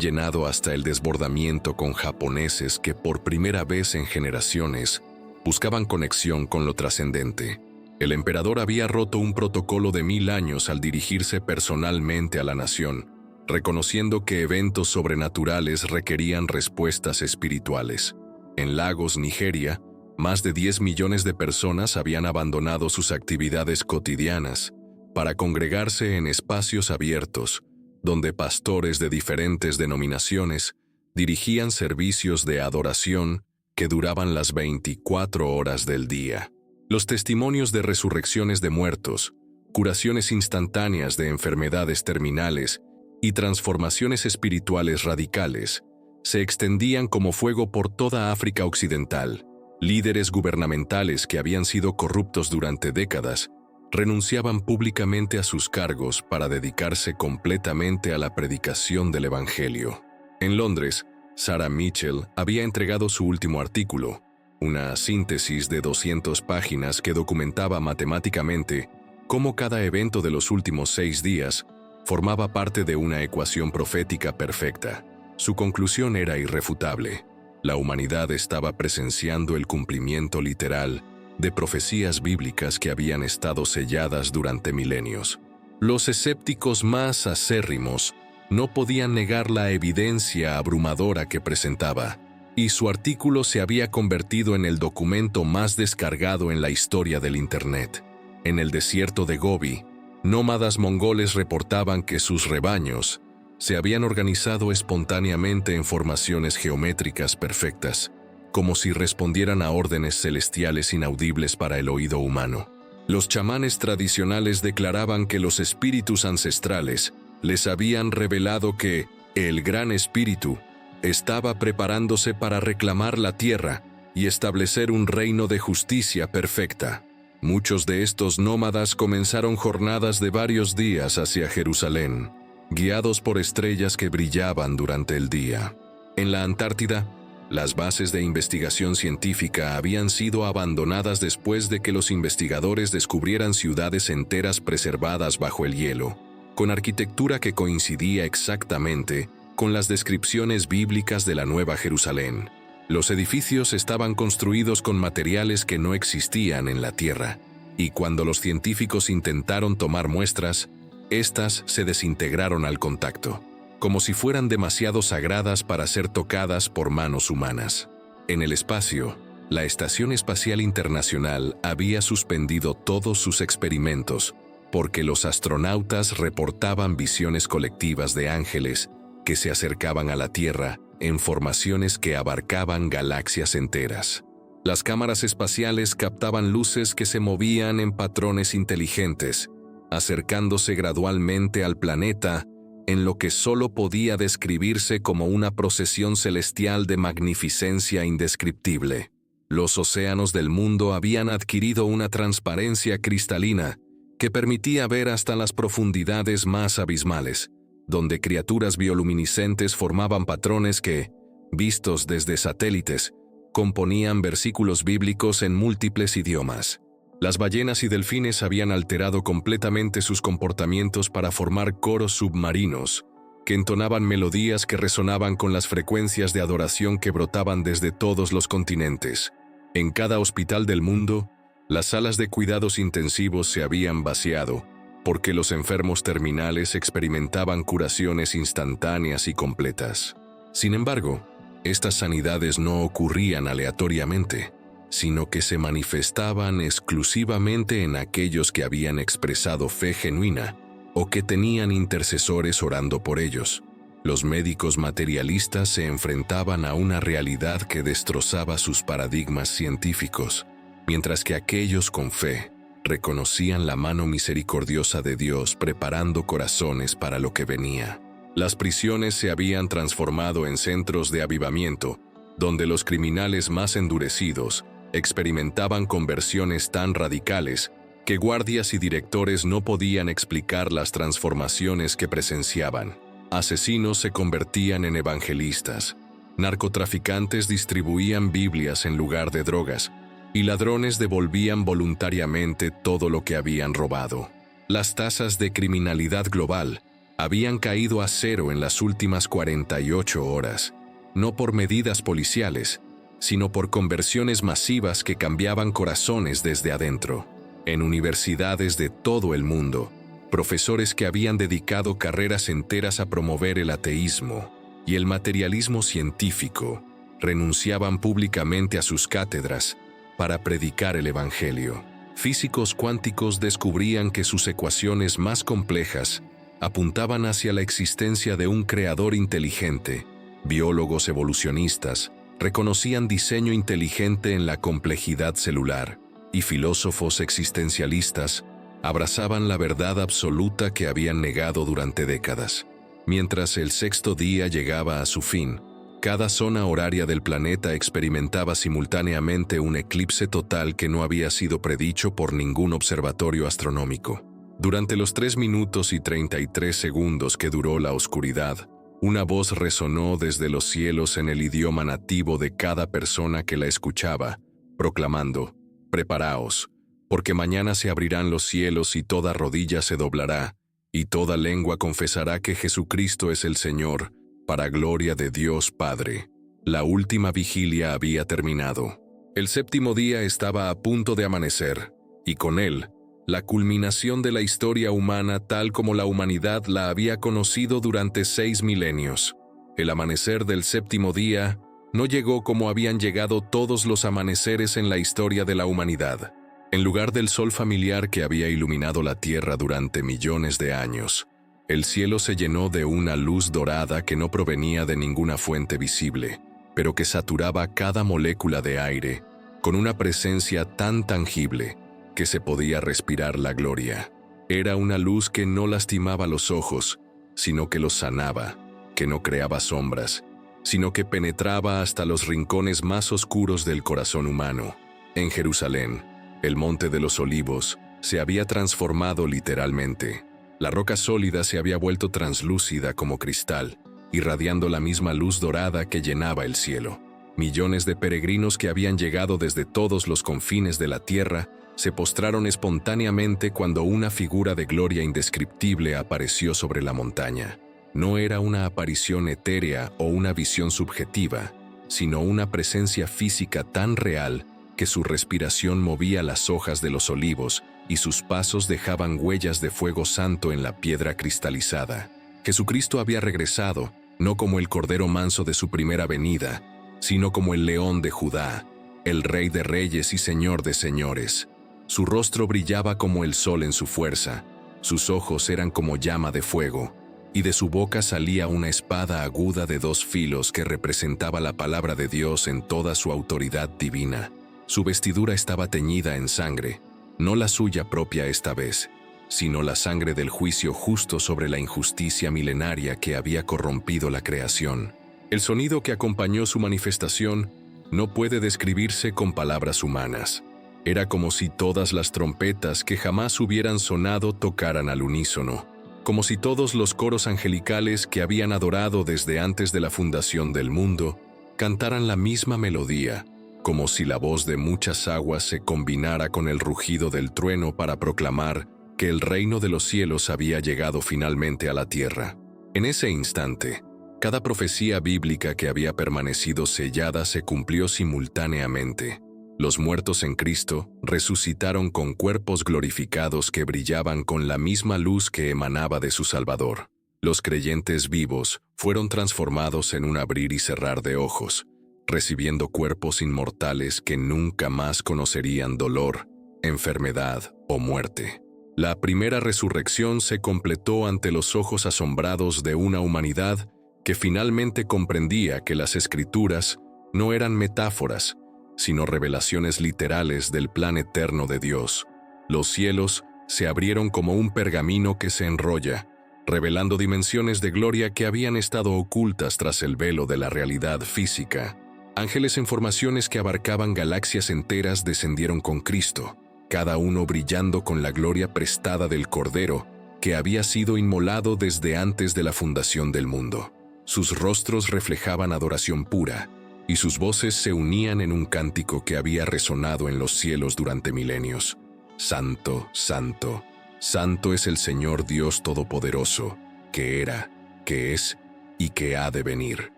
llenado hasta el desbordamiento con japoneses que por primera vez en generaciones buscaban conexión con lo trascendente. El emperador había roto un protocolo de 1000 años al dirigirse personalmente a la nación, reconociendo que eventos sobrenaturales requerían respuestas espirituales. En Lagos, Nigeria, más de 10 millones de personas habían abandonado sus actividades cotidianas para congregarse en espacios abiertos, donde pastores de diferentes denominaciones dirigían servicios de adoración que duraban las 24 horas del día. Los testimonios de resurrecciones de muertos, curaciones instantáneas de enfermedades terminales y transformaciones espirituales radicales se extendían como fuego por toda África Occidental. Líderes gubernamentales que habían sido corruptos durante décadas renunciaban públicamente a sus cargos para dedicarse completamente a la predicación del Evangelio. En Londres, Sarah Mitchell había entregado su último artículo, una síntesis de 200 páginas que documentaba matemáticamente cómo cada evento de los últimos 6 días formaba parte de una ecuación profética perfecta. Su conclusión era irrefutable. La humanidad estaba presenciando el cumplimiento literal de profecías bíblicas que habían estado selladas durante milenios. Los escépticos más acérrimos no podían negar la evidencia abrumadora que presentaba, y su artículo se había convertido en el documento más descargado en la historia del Internet. En el desierto de Gobi, nómadas mongoles reportaban que sus rebaños se habían organizado espontáneamente en formaciones geométricas perfectas, como si respondieran a órdenes celestiales inaudibles para el oído humano. Los chamanes tradicionales declaraban que los espíritus ancestrales les habían revelado que el Gran Espíritu estaba preparándose para reclamar la tierra y establecer un reino de justicia perfecta. Muchos de estos nómadas comenzaron jornadas de varios días hacia Jerusalén, guiados por estrellas que brillaban durante el día. En la Antártida, las bases de investigación científica habían sido abandonadas después de que los investigadores descubrieran ciudades enteras preservadas bajo el hielo, con arquitectura que coincidía exactamente con las descripciones bíblicas de la Nueva Jerusalén. Los edificios estaban construidos con materiales que no existían en la Tierra, y cuando los científicos intentaron tomar muestras, estas se desintegraron al contacto, como si fueran demasiado sagradas para ser tocadas por manos humanas. En el espacio, la Estación Espacial Internacional había suspendido todos sus experimentos porque los astronautas reportaban visiones colectivas de ángeles que se acercaban a la Tierra en formaciones que abarcaban galaxias enteras. Las cámaras espaciales captaban luces que se movían en patrones inteligentes, acercándose gradualmente al planeta en lo que solo podía describirse como una procesión celestial de magnificencia indescriptible. Los océanos del mundo habían adquirido una transparencia cristalina que permitía ver hasta las profundidades más abismales, donde criaturas bioluminiscentes formaban patrones que, vistos desde satélites, componían versículos bíblicos en múltiples idiomas. Las ballenas y delfines habían alterado completamente sus comportamientos para formar coros submarinos, que entonaban melodías que resonaban con las frecuencias de adoración que brotaban desde todos los continentes. En cada hospital del mundo, las salas de cuidados intensivos se habían vaciado, porque los enfermos terminales experimentaban curaciones instantáneas y completas. Sin embargo, estas sanidades no ocurrían aleatoriamente, sino que se manifestaban exclusivamente en aquellos que habían expresado fe genuina o que tenían intercesores orando por ellos. Los médicos materialistas se enfrentaban a una realidad que destrozaba sus paradigmas científicos, mientras que aquellos con fe reconocían la mano misericordiosa de Dios preparando corazones para lo que venía. Las prisiones se habían transformado en centros de avivamiento, donde los criminales más endurecidos experimentaban conversiones tan radicales que guardias y directores no podían explicar las transformaciones que presenciaban. Asesinos se convertían en evangelistas, narcotraficantes distribuían Biblias en lugar de drogas, y ladrones devolvían voluntariamente todo lo que habían robado. Las tasas de criminalidad global habían caído a cero en las últimas 48 horas, no por medidas policiales, sino por conversiones masivas que cambiaban corazones desde adentro. En universidades de todo el mundo, profesores que habían dedicado carreras enteras a promover el ateísmo y el materialismo científico renunciaban públicamente a sus cátedras para predicar el Evangelio. Físicos cuánticos descubrían que sus ecuaciones más complejas apuntaban hacia la existencia de un creador inteligente. Biólogos evolucionistas reconocían diseño inteligente en la complejidad celular, y filósofos existencialistas abrazaban la verdad absoluta que habían negado durante décadas. Mientras el sexto día llegaba a su fin, cada zona horaria del planeta experimentaba simultáneamente un eclipse total que no había sido predicho por ningún observatorio astronómico. Durante los 3 minutos y 33 segundos que duró la oscuridad, una voz resonó desde los cielos en el idioma nativo de cada persona que la escuchaba, proclamando: «Preparaos, porque mañana se abrirán los cielos y toda rodilla se doblará, y toda lengua confesará que Jesucristo es el Señor, para gloria de Dios Padre». La última vigilia había terminado. El séptimo día estaba a punto de amanecer, y con él, la culminación de la historia humana tal como la humanidad la había conocido durante 6 milenios. El amanecer del séptimo día no llegó como habían llegado todos los amaneceres en la historia de la humanidad. En lugar del sol familiar que había iluminado la tierra durante millones de años, el cielo se llenó de una luz dorada que no provenía de ninguna fuente visible, pero que saturaba cada molécula de aire con una presencia tan tangible que se podía respirar la gloria. Era una luz que no lastimaba los ojos, sino que los sanaba, que no creaba sombras, sino que penetraba hasta los rincones más oscuros del corazón humano. En Jerusalén, el Monte de los Olivos se había transformado literalmente. La roca sólida se había vuelto translúcida como cristal, irradiando la misma luz dorada que llenaba el cielo. Millones de peregrinos que habían llegado desde todos los confines de la tierra se postraron espontáneamente cuando una figura de gloria indescriptible apareció sobre la montaña. No era una aparición etérea o una visión subjetiva, sino una presencia física tan real que su respiración movía las hojas de los olivos y sus pasos dejaban huellas de fuego santo en la piedra cristalizada. Jesucristo había regresado, no como el Cordero manso de su primera venida, sino como el León de Judá, el Rey de reyes y Señor de señores. Su rostro brillaba como el sol en su fuerza, sus ojos eran como llama de fuego, y de su boca salía una espada aguda de 2 filos que representaba la palabra de Dios en toda su autoridad divina. Su vestidura estaba teñida en sangre, no la suya propia esta vez, sino la sangre del juicio justo sobre la injusticia milenaria que había corrompido la creación. El sonido que acompañó su manifestación no puede describirse con palabras humanas. Era como si todas las trompetas que jamás hubieran sonado tocaran al unísono, como si todos los coros angelicales que habían adorado desde antes de la fundación del mundo cantaran la misma melodía, como si la voz de muchas aguas se combinara con el rugido del trueno para proclamar que el reino de los cielos había llegado finalmente a la tierra. En ese instante, cada profecía bíblica que había permanecido sellada se cumplió simultáneamente. Los muertos en Cristo resucitaron con cuerpos glorificados que brillaban con la misma luz que emanaba de su Salvador. Los creyentes vivos fueron transformados en un abrir y cerrar de ojos, recibiendo cuerpos inmortales que nunca más conocerían dolor, enfermedad o muerte. La primera resurrección se completó ante los ojos asombrados de una humanidad que finalmente comprendía que las Escrituras no eran metáforas, sino revelaciones literales del plan eterno de Dios. Los cielos se abrieron como un pergamino que se enrolla, revelando dimensiones de gloria que habían estado ocultas tras el velo de la realidad física. Ángeles en formaciones que abarcaban galaxias enteras descendieron con Cristo, cada uno brillando con la gloria prestada del Cordero, que había sido inmolado desde antes de la fundación del mundo. Sus rostros reflejaban adoración pura, y sus voces se unían en un cántico que había resonado en los cielos durante milenios. Santo, santo, santo es el Señor Dios Todopoderoso, que era, que es y que ha de venir.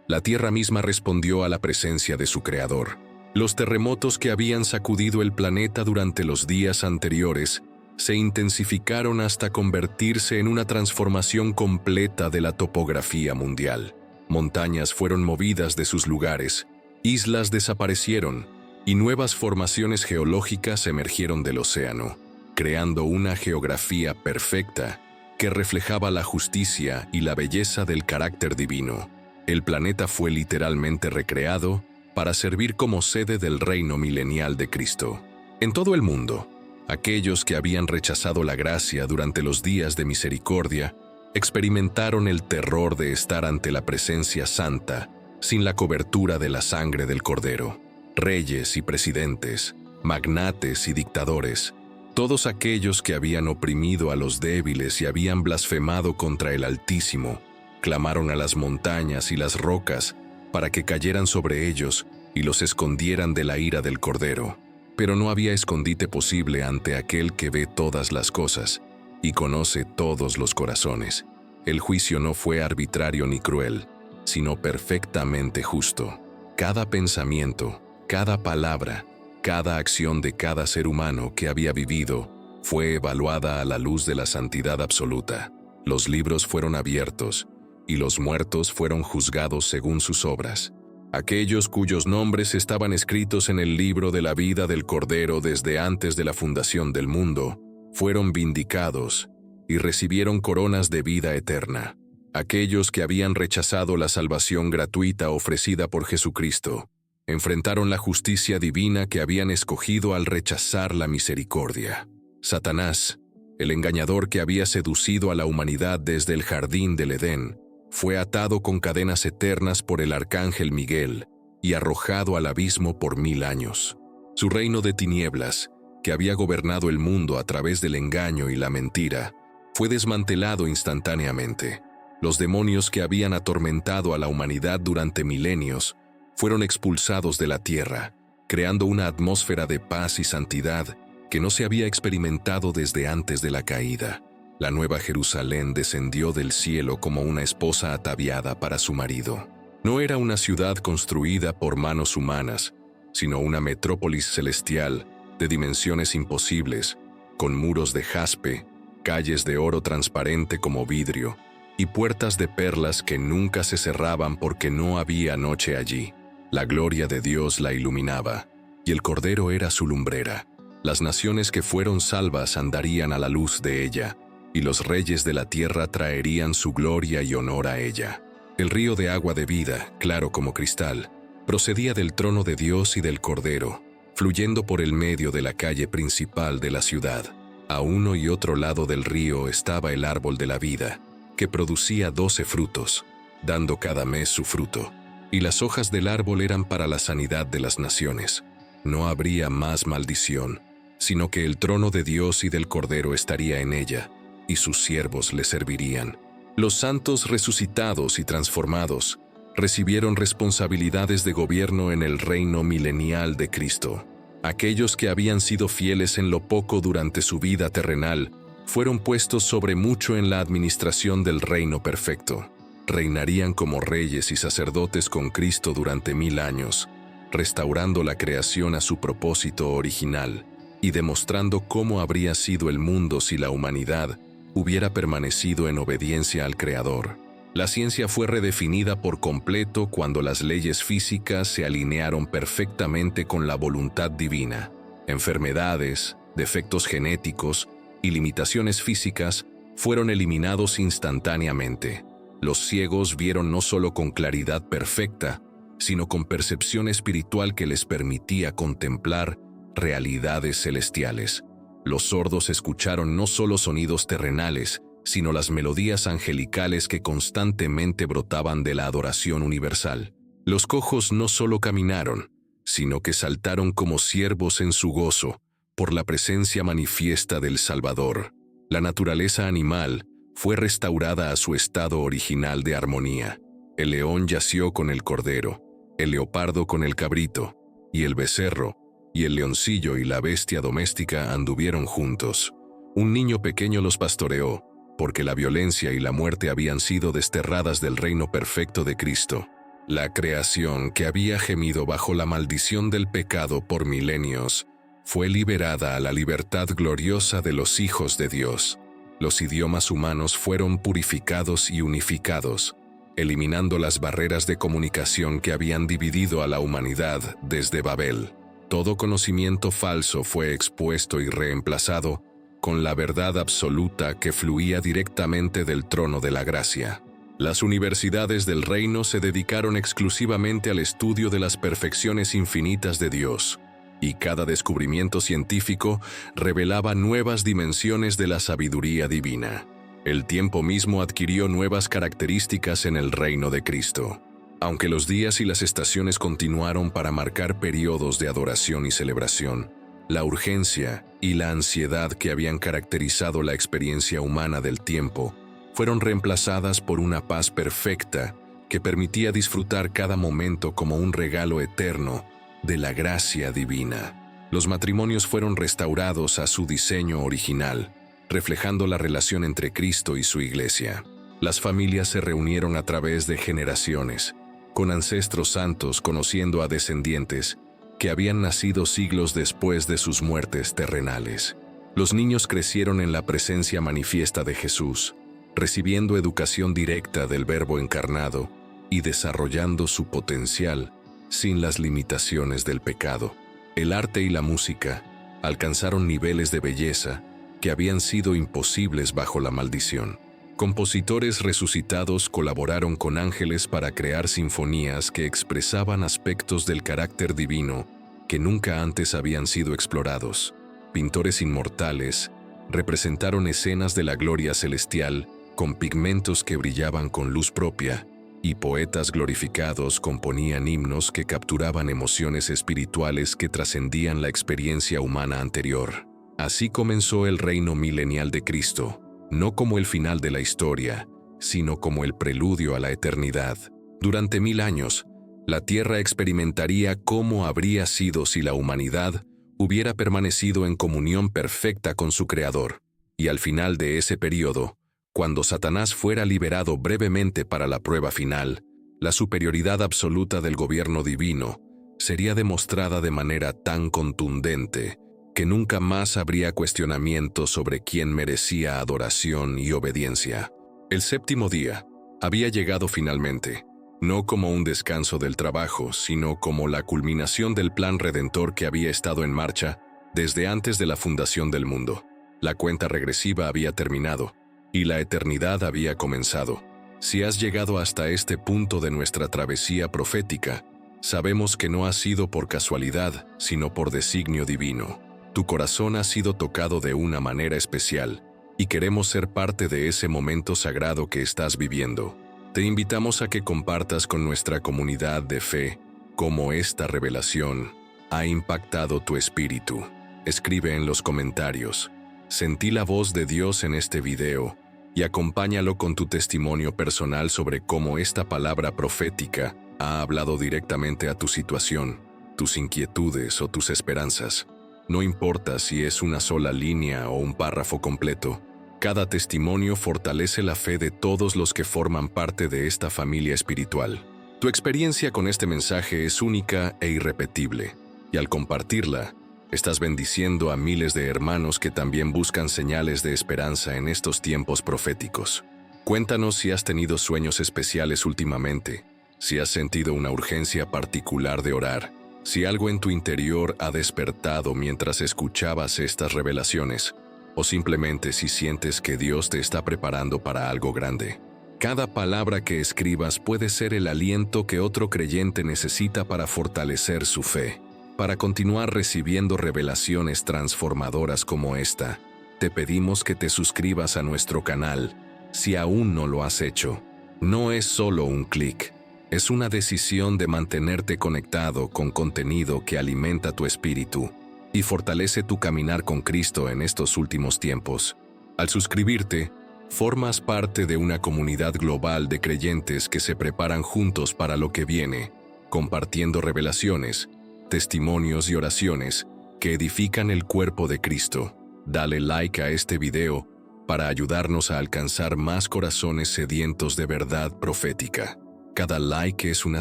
La tierra misma respondió a la presencia de su Creador. Los terremotos que habían sacudido el planeta durante los días anteriores se intensificaron hasta convertirse en una transformación completa de la topografía mundial. Montañas fueron movidas de sus lugares, islas desaparecieron y nuevas formaciones geológicas emergieron del océano, creando una geografía perfecta que reflejaba la justicia y la belleza del carácter divino. El planeta fue literalmente recreado para servir como sede del reino milenial de Cristo. En todo el mundo, aquellos que habían rechazado la gracia durante los días de misericordia experimentaron el terror de estar ante la presencia santa sin la cobertura de la sangre del Cordero. Reyes y presidentes, magnates y dictadores, todos aquellos que habían oprimido a los débiles y habían blasfemado contra el Altísimo, clamaron a las montañas y las rocas para que cayeran sobre ellos y los escondieran de la ira del Cordero. Pero no había escondite posible ante aquel que ve todas las cosas y conoce todos los corazones. El juicio no fue arbitrario ni cruel, sino perfectamente justo. Cada pensamiento, cada palabra, cada acción de cada ser humano que había vivido fue evaluada a la luz de la santidad absoluta. Los libros fueron abiertos y los muertos fueron juzgados según sus obras. Aquellos cuyos nombres estaban escritos en el libro de la vida del Cordero desde antes de la fundación del mundo, fueron vindicados y recibieron coronas de vida eterna. Aquellos que habían rechazado la salvación gratuita ofrecida por Jesucristo, enfrentaron la justicia divina que habían escogido al rechazar la misericordia. Satanás, el engañador que había seducido a la humanidad desde el jardín del Edén, fue atado con cadenas eternas por el arcángel Miguel y arrojado al abismo por 1000 años. Su reino de tinieblas, que había gobernado el mundo a través del engaño y la mentira, fue desmantelado instantáneamente. Los demonios que habían atormentado a la humanidad durante milenios fueron expulsados de la tierra, creando una atmósfera de paz y santidad que no se había experimentado desde antes de la caída. La Nueva Jerusalén descendió del cielo como una esposa ataviada para su marido. No era una ciudad construida por manos humanas, sino una metrópolis celestial de dimensiones imposibles, con muros de jaspe, calles de oro transparente como vidrio y puertas de perlas que nunca se cerraban porque no había noche allí. La gloria de Dios la iluminaba, y el Cordero era su lumbrera. Las naciones que fueron salvas andarían a la luz de ella, y los reyes de la tierra traerían su gloria y honor a ella. El río de agua de vida, claro como cristal, procedía del trono de Dios y del Cordero, fluyendo por el medio de la calle principal de la ciudad. A uno y otro lado del río estaba el árbol de la vida, que producía 12 frutos, dando cada mes su fruto, y las hojas del árbol eran para la sanidad de las naciones. No habría más maldición, sino que el trono de Dios y del Cordero estaría en ella, y sus siervos le servirían. Los santos resucitados y transformados recibieron responsabilidades de gobierno en el reino milenial de Cristo. Aquellos que habían sido fieles en lo poco durante su vida terrenal fueron puestos sobre mucho en la administración del reino perfecto. Reinarían como reyes y sacerdotes con Cristo durante 1000 años, restaurando la creación a su propósito original y demostrando cómo habría sido el mundo si la humanidad hubiera permanecido en obediencia al Creador. La ciencia fue redefinida por completo cuando las leyes físicas se alinearon perfectamente con la voluntad divina. Enfermedades, defectos genéticos y limitaciones físicas fueron eliminados instantáneamente. Los ciegos vieron no solo con claridad perfecta, sino con percepción espiritual que les permitía contemplar realidades celestiales. Los sordos escucharon no solo sonidos terrenales, sino las melodías angelicales que constantemente brotaban de la adoración universal. Los cojos no solo caminaron, sino que saltaron como ciervos en su gozo, por la presencia manifiesta del Salvador. La naturaleza animal fue restaurada a su estado original de armonía. El león yació con el cordero, el leopardo con el cabrito, y el becerro, y el leoncillo y la bestia doméstica anduvieron juntos. Un niño pequeño los pastoreó, porque la violencia y la muerte habían sido desterradas del reino perfecto de Cristo. La creación, que había gemido bajo la maldición del pecado por milenios, fue liberada a la libertad gloriosa de los hijos de Dios. Los idiomas humanos fueron purificados y unificados, eliminando las barreras de comunicación que habían dividido a la humanidad desde Babel. Todo conocimiento falso fue expuesto y reemplazado con la verdad absoluta que fluía directamente del trono de la gracia. Las universidades del reino se dedicaron exclusivamente al estudio de las perfecciones infinitas de Dios, y cada descubrimiento científico revelaba nuevas dimensiones de la sabiduría divina. El tiempo mismo adquirió nuevas características en el reino de Cristo. Aunque los días y las estaciones continuaron para marcar periodos de adoración y celebración, la urgencia y la ansiedad que habían caracterizado la experiencia humana del tiempo fueron reemplazadas por una paz perfecta que permitía disfrutar cada momento como un regalo eterno de la gracia divina. Los matrimonios fueron restaurados a su diseño original, reflejando la relación entre Cristo y su iglesia. Las familias se reunieron a través de generaciones, con ancestros santos conociendo a descendientes que habían nacido siglos después de sus muertes terrenales. Los niños crecieron en la presencia manifiesta de Jesús, recibiendo educación directa del Verbo encarnado y desarrollando su potencial sin las limitaciones del pecado. El arte y la música alcanzaron niveles de belleza que habían sido imposibles bajo la maldición. Compositores resucitados colaboraron con ángeles para crear sinfonías que expresaban aspectos del carácter divino que nunca antes habían sido explorados. Pintores inmortales representaron escenas de la gloria celestial con pigmentos que brillaban con luz propia, y poetas glorificados componían himnos que capturaban emociones espirituales que trascendían la experiencia humana anterior. Así comenzó el reino milenial de Cristo, no como el final de la historia, sino como el preludio a la eternidad. Durante 1000 años, la Tierra experimentaría cómo habría sido si la humanidad hubiera permanecido en comunión perfecta con su Creador. Y al final de ese periodo, cuando Satanás fuera liberado brevemente para la prueba final, la superioridad absoluta del gobierno divino sería demostrada de manera tan contundente que nunca más habría cuestionamiento sobre quién merecía adoración y obediencia. El séptimo día había llegado finalmente, no como un descanso del trabajo, sino como la culminación del plan redentor que había estado en marcha desde antes de la fundación del mundo. La cuenta regresiva había terminado, y la eternidad había comenzado. Si has llegado hasta este punto de nuestra travesía profética, sabemos que no ha sido por casualidad, sino por designio divino. Tu corazón ha sido tocado de una manera especial, y queremos ser parte de ese momento sagrado que estás viviendo. Te invitamos a que compartas con nuestra comunidad de fe cómo esta revelación ha impactado tu espíritu. Escribe en los comentarios: sentí la voz de Dios en este video, y acompáñalo con tu testimonio personal sobre cómo esta palabra profética ha hablado directamente a tu situación, tus inquietudes o tus esperanzas. No importa si es una sola línea o un párrafo completo, cada testimonio fortalece la fe de todos los que forman parte de esta familia espiritual. Tu experiencia con este mensaje es única e irrepetible, y al compartirla, estás bendiciendo a miles de hermanos que también buscan señales de esperanza en estos tiempos proféticos. Cuéntanos si has tenido sueños especiales últimamente, si has sentido una urgencia particular de orar, si algo en tu interior ha despertado mientras escuchabas estas revelaciones, o simplemente si sientes que Dios te está preparando para algo grande. Cada palabra que escribas puede ser el aliento que otro creyente necesita para fortalecer su fe. Para continuar recibiendo revelaciones transformadoras como esta, te pedimos que te suscribas a nuestro canal, si aún no lo has hecho. No es solo un clic, es una decisión de mantenerte conectado con contenido que alimenta tu espíritu y fortalece tu caminar con Cristo en estos últimos tiempos. Al suscribirte, formas parte de una comunidad global de creyentes que se preparan juntos para lo que viene, compartiendo revelaciones, testimonios y oraciones que edifican el cuerpo de Cristo. Dale like a este video para ayudarnos a alcanzar más corazones sedientos de verdad profética. Cada like es una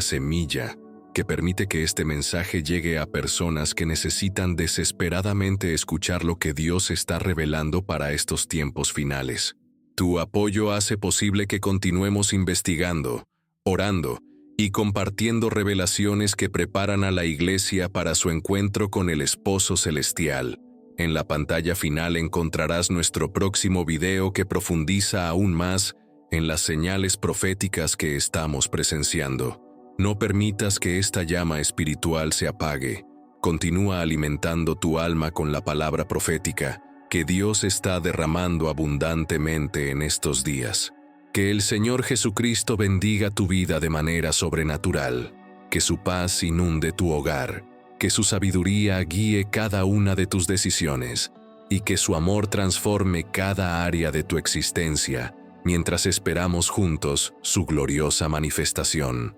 semilla que permite que este mensaje llegue a personas que necesitan desesperadamente escuchar lo que Dios está revelando para estos tiempos finales. Tu apoyo hace posible que continuemos investigando, orando y compartiendo revelaciones que preparan a la Iglesia para su encuentro con el Esposo Celestial. En la pantalla final encontrarás nuestro próximo video que profundiza aún más en las señales proféticas que estamos presenciando. No permitas que esta llama espiritual se apague. Continúa alimentando tu alma con la palabra profética que Dios está derramando abundantemente en estos días. Que el Señor Jesucristo bendiga tu vida de manera sobrenatural. Que su paz inunde tu hogar. Que su sabiduría guíe cada una de tus decisiones. Y que su amor transforme cada área de tu existencia mientras esperamos juntos su gloriosa manifestación.